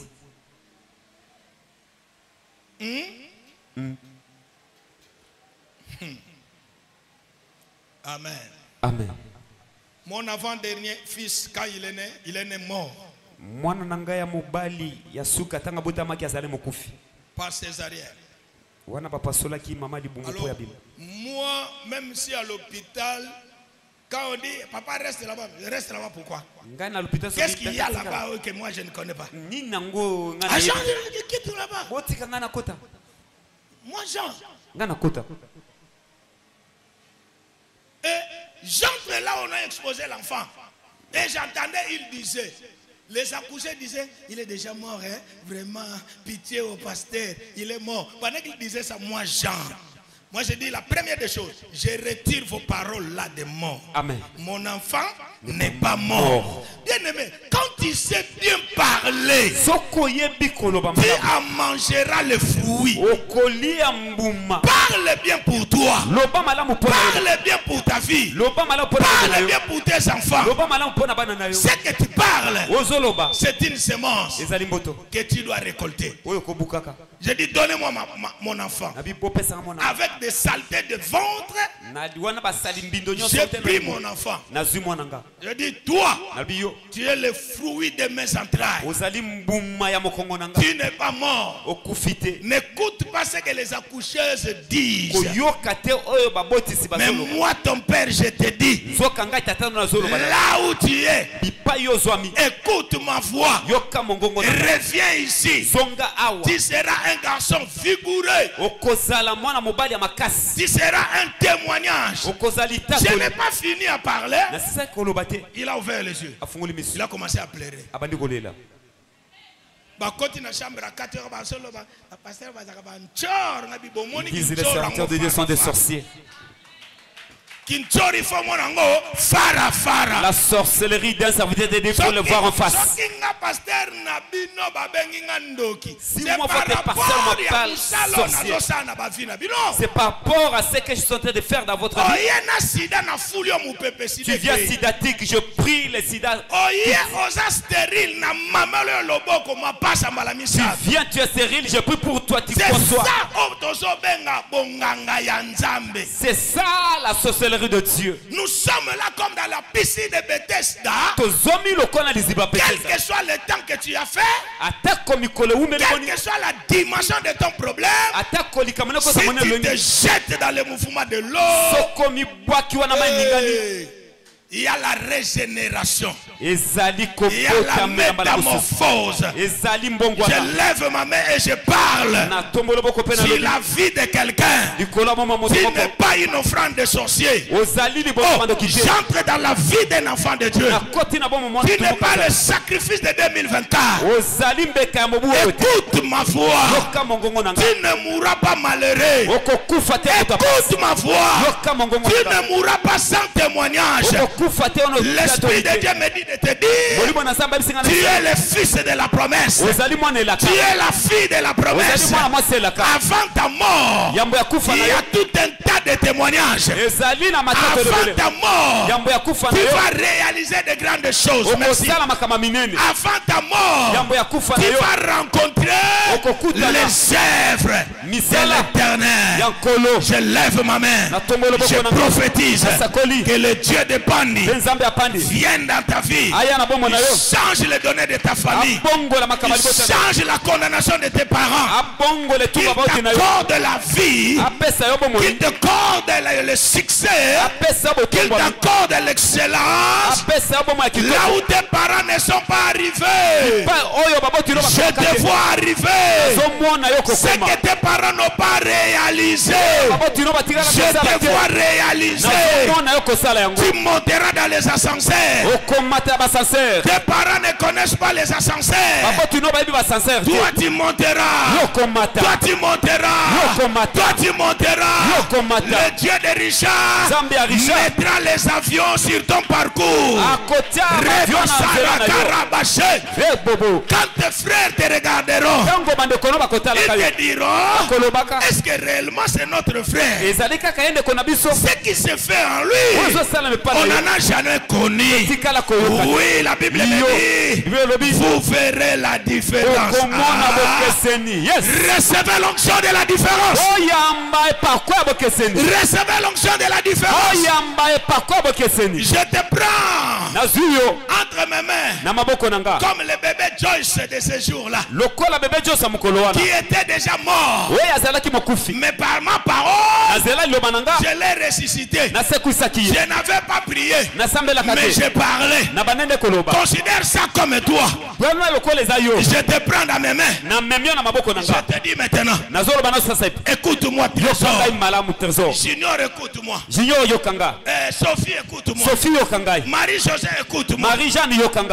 Amen.
Amen.
Mon avant-dernier fils, quand il est né mort
Mwana nanga ya mobali ya suka tanga botamaki azali mokufi.
par césarienne.
Wana bapasola ki mama libungu po
Alors,
ya bino.
moi, même si à l'hôpital, quand on dit, papa reste là-bas pourquoi?
Ngai na l'hôpital
Qu'est-ce qu'il y a là-bas que moi je ne connais pas?
Ni nango
Ah,
ngana
Jean,
yebi.
quitte là-bas.
Botika ngana kota.
Moi, Jean.
Ngana kota.
Et j'entre là où on a exposé l'enfant. Et j'entendais, il disait, les accouchés disaient, il est déjà mort, hein? Vraiment, pitié au pasteur, il est mort. Pendant qu'il disait ça, moi, Jean. Moi, je dis la première des choses, je retire vos paroles là de mort.
Amen.
Mon enfant n'est pas mort. Bien aimé, quand tu sais bien parler,
Soko yebi koloba
tu
malamu.
en mangeras le fruit.
Okoli ya mbuma.
Parle bien pour toi.
Loba malamu pona yo.
Parle bien pour ta vie.
Loba malamu pona bana
Parle
yo.
bien pour tes enfants.
Loba malamu pona bana na yo.
Ce que tu parles,
Ozoloba.
c'est une semence
Ezali mboto.
que tu dois récolter.
Oyo kobukaka.
Je dis, donnez-moi mon enfant.
Nabi bopesa mona.
Avec des saletés de ventre,
Na wana basali mbindo nyonso
j'ai
te na
pris
yo.
mon enfant.
Nazwi mwana nga.
Je dis, toi,
Nabi yo.
tu es le fruit de mes entrailles.
Ozali mbuma ya mokongo nanga.
Tu n'es pas mort.
Okufite.
N'écoute pas ce que les accoucheuses disent.
Koyoka te oyo babotisi
Mais
bazoloba.
moi, ton père, je te dis,
Nzoka ngai tata no nazoloba.
là où tu es,
Bipai yo zwami.
écoute ma voix.
Yoka mongongo na.
Reviens ici.
Zonga awa.
Tu seras un garçon vigoureux.
Okozala mwana mobali ya makasi.
Tu seras un témoignage.
Okozali
Je
tako.
n'ai pas fini à parler.
Na sisa koloba te.
Il a ouvert les yeux.
Afungoli
Il
misu.
a commencé à pleurer.
Abandi kolela.
Bakoti na chambre à 4 heures, basolo ba pasteur bazaka ba nchor na bibomoni
Ils disent les serviteurs de Dieu sont des sorciers.
Kinchori fo monango fara fara.
La sorcellerie d'un serviteur de Dieu, il faut le voir en face.
Soki nga pasteur na bino babengi nga ndoki.
Si
C'est
moi,
par
votre pasteur
rapport
m'appelle
ya musala
sorcier.
nazosala na bavi na bino.
C'est par rapport à ce que je suis en train de faire dans votre vie.
Oye na sida na fuli yo mupepe
Tu
sida.
viens sidatique, je prie les sida.
Oye oza stérile na mamelo yo loboko mapasa mbala
Tu
misato.
viens, tu es stérile, je prie pour toi, tu
C'est
conçois.
ça oyo tozobenga bonganga ya nzambe.
C'est ça la sorcellerie de Dieu.
Nous sommes là comme dans la piscine de Bethesda.
Tozomi lokola liziba
Quel
pekeza.
que soit le temps que tu as fait,
Atako mikolo umeli
quelle
boni.
que soit la dimension de ton problème,
Atako likamana ko
si
samone
tu te
longi.
jettes dans le mouvement de l'eau,
Soko mi bwaki wana mai ningani.
il y a la régénération.
Ezali
Il y a la
kokota mbela mbala mosusu.
métamorphose.
Ezali mbongo
Je
wana.
lève ma main et je parle
Na tombolo boko pena
sur
lobi.
la vie de quelqu'un
Likolo mama
qui
motoko.
n'est pas une offrande de sorcier.
Ozali liboso
Oh,
mando kije.
j'entre dans la vie d'un enfant de Dieu.
Na koti na bomo mwana.
Tu n'es pas le sacrifice de 2024.
Ozali mbeka ya mobu oyo te.
Écoute ma voix.
Yoka mongongo nanga.
Tu ne mourras pas malheureux.
Okokufa te moto.
Écoute ma voix.
Yoka mongongo
Tu
nanga.
ne mourras pas sans témoignage. L'Esprit de Dieu me dit de te dire, tu es le fils de la promesse. Tu es la fille de la promesse. Avant ta mort, il y a tout un tas de témoignages. Avant ta mort, tu vas réaliser de grandes choses. Merci. Avant ta mort, tu vas rencontrer les œuvres de l'Éternel. Je lève ma main. Je prophétise que le Dieu de Bandi vienne dans ta vie. Il change les données de ta famille. Il change la condamnation de tes parents. Il t'accorde la vie. Il t'accorde le succès. Qu'il t'accorde l'excellence. Là où tes parents ne sont pas arrivés, je te vois arriver. Ce que tes parents n'ont pas réalisé, je te vois réaliser. Tu monteras dans les ascenseurs. Tes parents ne connaissent pas les ascenseurs. Toi tu monteras. Toi tu monteras. Toi tu monteras. Le Dieu de Richard mettra les avions sur ton parcours. Quand tes frères te regarderont, ils te diront, est-ce que réellement c'est notre frère? Ce qui se fait en lui, on n'en a jamais connu. Oui, la Bible dit, vous verrez la différence. Recevez l'onction de la différence. Recevez l'onction de la différence. Je te prends entre mes mains comme le bébé Joyce de ce jour-là, qui était déjà mort, mais par ma parole je l'ai ressuscité. Je n'avais pas prié, mais j'ai parlé. Considère ça comme toi. Je te prends dans mes mains. Je te dis maintenant, écoute-moi Trésor. Junior, écoute-moi. Sophie, écoute-moi. Marie-José, écoute-moi.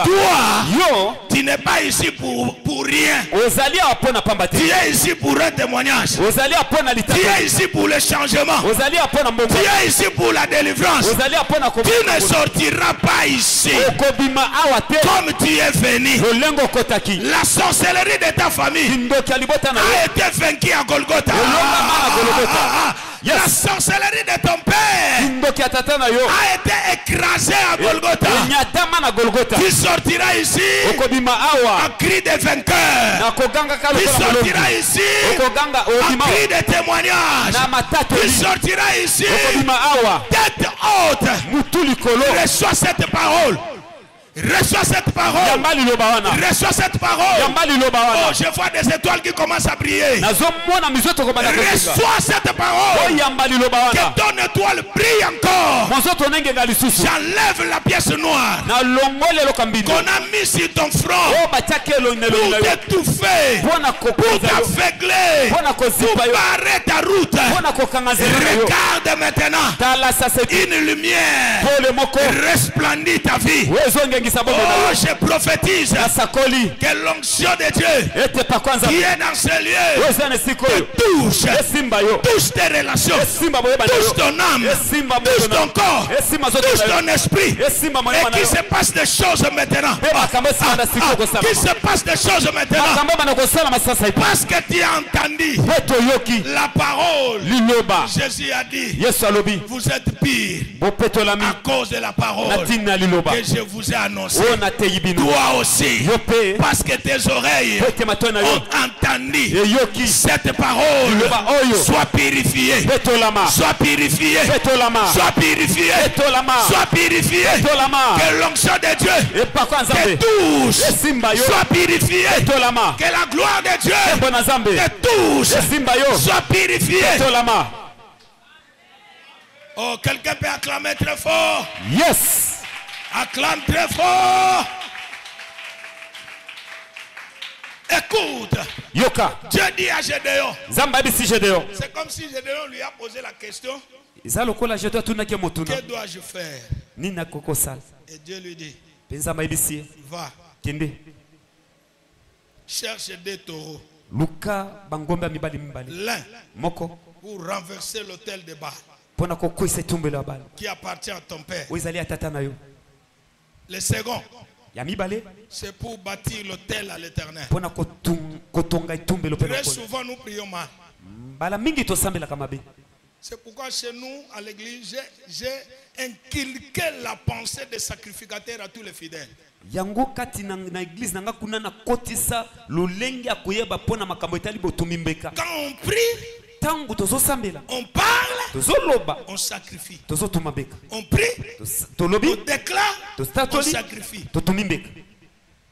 Toi, tu n'es pas ici pour rien. Tu es ici pour un témoignage. Tu es ici pour le changement. Tu es ici pour la délivrance. Tu ne sortiras pas ici comme tu es venu. La sorcellerie de ta famille a été vaincue à Golgotha. La sorcellerie de ton père a été écrasée à Golgotha. Tu sortiras ici en cri de vainqueur. Tu sortiras ici en cri de témoignage. Tu sortiras ici tête haute. Reçois cette parole. Reçois cette parole. Reçois cette parole. Oh, je vois des étoiles qui commencent à briller. Reçois cette parole. Que ton étoile brille encore. J'enlève la pièce noire qu'on a mis sur ton front pour t'étouffer, pour t'aveugler, pour barrer ta route. Regarde maintenant une lumière resplendit ta vie. Oh, je prophétise que l'onction de Dieu qui est dans ce lieu touche tes relations, touche ton âme, touche ton corps, touche ton esprit, et qu'il se passe des choses maintenant. Qu'il se passe des choses maintenant. Parce que tu as entendu la parole. Jésus a dit, vous êtes pire à cause de la parole que je vous ai annoncé. Toi aussi, parce que tes oreilles ont entendu cette parole. Sois purifié. Sois purifié. Sois purifié. Sois purifié. Que l'onction de Dieu te touche. Sois purifié. Que la gloire de Dieu te touche. Sois purifié. Oh, quelqu'un peut acclamer très fort.
Yes.
Acclame très fort. Écoute. Dieu dit à Gédéon. C'est comme si Gédéon lui a posé la question. Que dois-je faire? Et Dieu lui dit, va. Cherche des taureaux. L'un pour renverser l'autel de Baal.
pona kokwisa etumbelo ya bala
qui appartient à ton père.
oyo ezali ya tata na yo.
Le second,
Ya mibale
c'est pour bâtir l'autel à l'éternel.
pona kotonga etumbelo mpe na
Très
nkolo.
souvent, nous prions mal.
Mbala mingi tosambelaka mabe.
C'est pourquoi chez nous, à l'église, j'ai inculqué la pensée des sacrificateurs à tous les fidèles.
Yango kati na église nanga kuna na kotisa lolenge ya koyeba pona makambo etali botumi mbeka.
Quand on prie,
Tangu tozosambela,
on parle,
tozoloba,
on sacrifie.
tozotuma mbeka.
On prie,
Tolobi,
on déclare, on
tostatoli,
sacrifie.
totumi mbeka.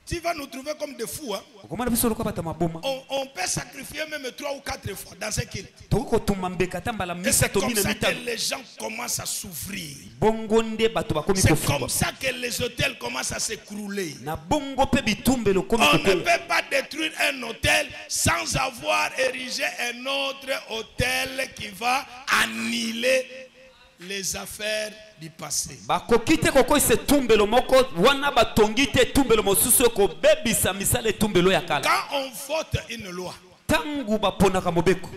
Tu vas nous trouver comme des fous. Hein?
Okomana biso lokola bata maboma.
On peut sacrifier même 3 ou 4 fois dans un culte.
Toko kotuma mbeka tambala
Et c'est
misa
comme
tomi na
ça que
mitano.
les gens commencent à s'ouvrir.
Bongo nde bato bakomi
C'est
kofuba.
comme ça que les hôtels commencent à s'écrouler.
Na bongo pe bitumbelo komi
On ne
kokola.
peut pas détruire un hôtel sans avoir érigé un autre hôtel qui va annihiler les affaires du passé.
Bakoki te kokoisa etumbelo moko wana batongi te etumbelo mosusu ekobebisa misala etumbelo ya kala.
Quand on vote une loi,
Tangu baponaka mobeko.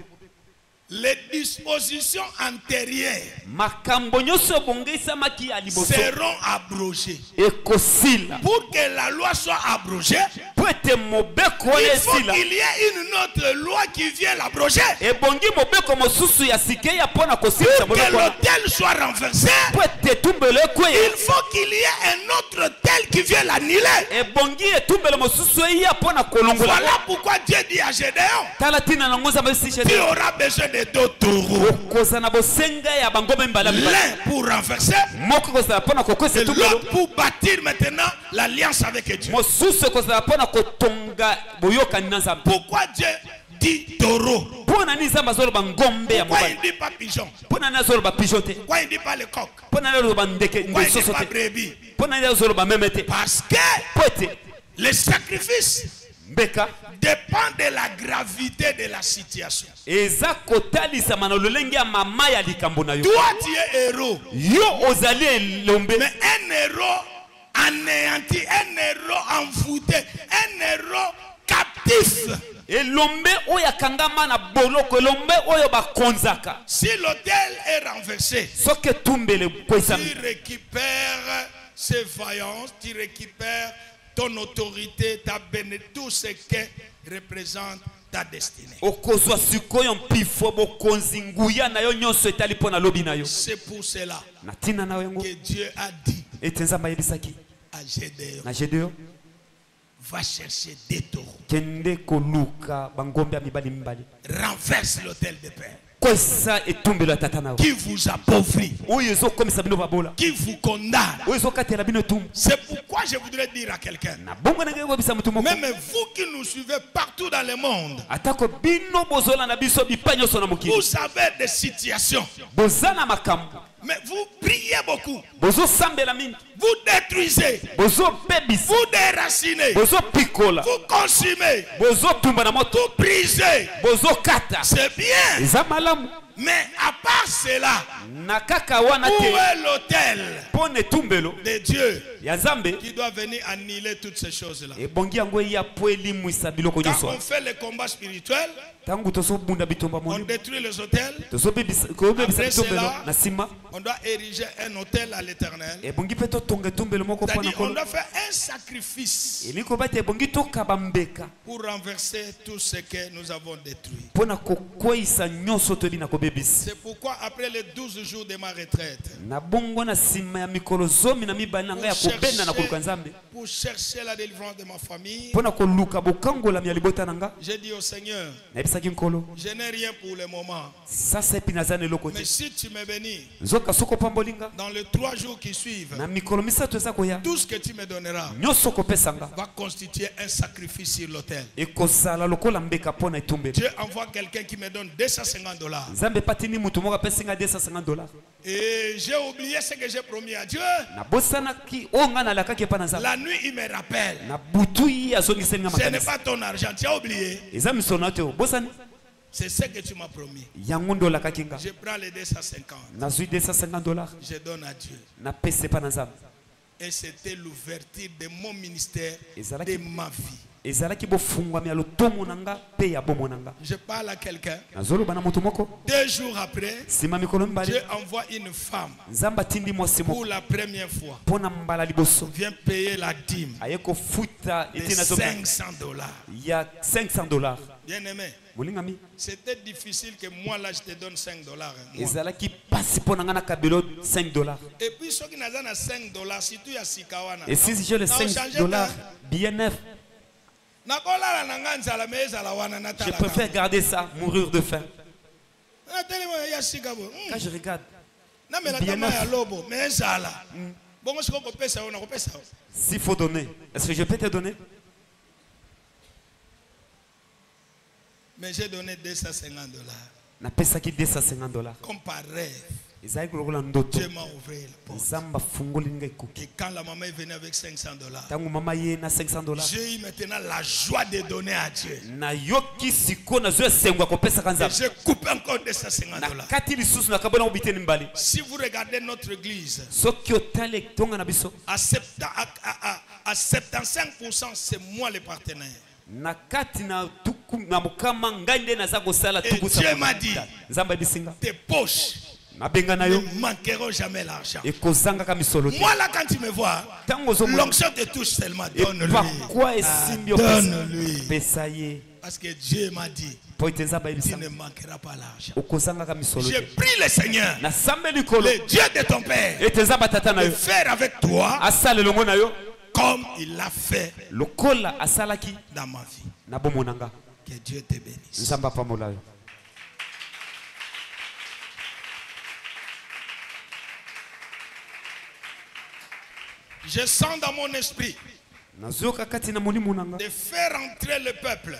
les dispositions antérieures
Makambo nyonso ebongisamaki ya liboso
seront abrogées.
ekosila.
Pour que la loi soit abrogée,
Po ete mobeko wana
il faut
esila.
qu'il y ait une autre loi qui vienne l'abroger.
Ebongi mobeko mosusu ya sike ya pona kosilisa
Pour que
mobeko wana.
l'hôtel soit renversé,
Po ete etumbelo ekweya.
il faut qu'il y ait un autre hôtel qui vienne l'annihiler.
Ebongi etumbelo mosusu eya pona kolongola.
Voilà pourquoi Dieu dit à Gédéon,
Tala tina na ngoza
tu
mbesi
auras besoin de 2 taureaux.
koza na bosenga ya bangombe mbala mbala.
L'un pour renverser
Moko koza pona kokwesa
et
etumbelo.
l'autre pour bâtir maintenant l'alliance avec Dieu.
Mosusu koza pona kotonga boyokani na Nzambe.
Pourquoi Dieu dit taureau?
Pona ni Nzambe azoloba ngombe ya
Pourquoi il
mobali.
ne dit pas pigeon?
Pona ni azoloba pigeon te.
Pourquoi il ne dit pas le coq?
Pona ni azoloba ndeke
Pourquoi il ne dit
ndesoso
pas
te.
brebis?
Pona ni azoloba meme te.
Parce que
Po ete
les sacrifices
mbeka
dépendent de la gravité de la situation.
eza kotalisama na lolenge ya mama ya likambo na yo.
Toi, tu es héros.
Yo ozali elombe.
Mais un héros anéanti, un héros envoûté, un héros captif.
Elombe oyo akangama na boloko, elombe oyo bakonzaka.
Si l'autel est renversé,
Soki etumbelo kwesami,
tu récupères ses vaillances, tu récupères ton autorité, ta bénédiction, tout ce que représente ta destinée.
okozwa sikoyo mpifo bokonzi nguya na yo nyonso etali mpo na lobi na yo.
C'est pour cela
Na tina na yango
que Dieu a dit
ete Nzambe ayebisaki
à Gédéon,
na Gédéon,
va chercher des taureaux,
kende koluka bangombe ya mibali mibali.
renverse l'autel de père
Kwesa etumbelo ya tata na yo.
qui vous appauvrit,
Oyo ezokomisa bino babola.
qui vous condamne.
Oyo ezokatela bino etumbu.
C'est pourquoi je voudrais dire à quelqu'un,
Na bongo na ngai kobisa mutu moko.
même vous qui nous suivez partout dans le monde,
Atako bino bozolanda biso bipa nyonso na mokili.
vous avez des situations,
Boza na makambo.
mais vous priez beaucoup,
Bozosambela mingi.
vous détruisez,
Bozobebisa.
vous déracinez,
Bozopikola.
vous consumez,
Bozotumba na moto.
vous brisez.
Bozokata.
C'est bien,
Eza malamu.
mais à part cela,
Na kaka wana
où
te.
est l'autel
Pone tumbelo
de Dieu
ya Nzambe.
qui doit venir annihiler toutes ces choses-là?
Ebongi yango ya po elimwisa biloko
Quand
nyonso.
on fait le combat spirituel,
Tangu tozobunda bitomba
on
moni.
détruit les hôtels,
Tozobebisa
Après
bitumbelo
cela,
na sima.
on doit ériger un hôtel à l'éternel.
Ebongi pe totonga tumbelo moko pona
C'est-à-dire on
kolo.
doit faire un sacrifice
Eliko bate ebongi tokaba mbeka.
pour renverser tout ce que nous avons détruit.
Pona kokwisa nyonso toyebi na kobebisa.
C'est pourquoi après les 12 jours de ma retraite,
Na bongo na sima ya mikolo zomi na mibali na ngai ya kobenda na koluka Nzambe.
pour chercher la délivrance de ma famille,
Pona koluka bokangola ya libota na nga.
j'ai dit au Seigneur,
Nayebisaki nkolo.
je n'ai rien pour le moment.
Sasa epi naza na eloko
Mais
te.
si tu me bénis,
Nzoka soko pambolinga.
dans les 3 jours qui suivent,
Na mikolo misato eza koya.
tout ce que tu me donneras
Nyonso kopesa nga.
va constituer un sacrifice sur l'autel.
Ekozala lokola mbeka pona etumbelo.
Dieu envoie quelqu'un qui me donne $250.
Nzambe patini mutu moko apesi nga $250.
Et j'ai oublié ce que j'ai promis à Dieu.
Nabosanaki oyo nga nalakaki epa na Nzambe.
La nuit, il me rappelle.
Na butu ye azongiseli nga
Ce n'est
makanisi.
pas ton argent, tu as oublié.
Eza misono na yo te obosani.
C'est ce que tu m'as promis.
Yango nde olakaki nga.
Je prends les $250.
Nazwi $250.
Je donne à Dieu.
Napesi epa na Nzambe.
Et c'était l'ouverture de mon ministère,
Ezalaki-
de ma vie.
ezalaki bofungwami ya lotomo nanga pe ya bomo nanga.
Je parle à quelqu'un.
Nazoloba na moto moko.
2 jours après,
Sima mikolo mbali.
Dieu envoie une femme
Nzamba tindi mwasi moko.
pour la première fois.
Pona mbala liboso.
Vient payer la dîme.
Ayeko futa
De
itina zomba.
$500.
Il y a $500.
Bien aimé.
Molingami.
C'était difficile que moi là je te donne $5.
Ezalaki pasi pona ngana kabelo $5.
Et puis ceux qui n'ont pas $5, si tu as Sikawana.
Et si j'ai les $5 bien neuf, je préfère garder ça, mourir de faim. Quand je regarde, bien neuf, s'il faut donner, est-ce que je peux te donner?
Mais j'ai donné $250.
Na pesa ki $250.
Comme par rêve. Dieu m'a ouvert la porte. Et quand la maman est venue avec $500, j'ai eu maintenant la joie de donner à Dieu. Et j'ai coupé encore $250. Si vous regardez notre église, à 75%, c'est moi le partenaire. Et Dieu m'a dit, tes poches ne manqueront jamais l'argent. Moi là quand tu me vois, l'onction te touche seulement. Donne-lui. Donne-lui. Parce que Dieu m'a dit, tu ne manqueras pas l'argent. J'ai pris le Seigneur, le Dieu de ton père, de faire avec toi comme il l'a fait dans ma vie. Que Dieu te bénisse. Je sens dans mon esprit de faire entrer le peuple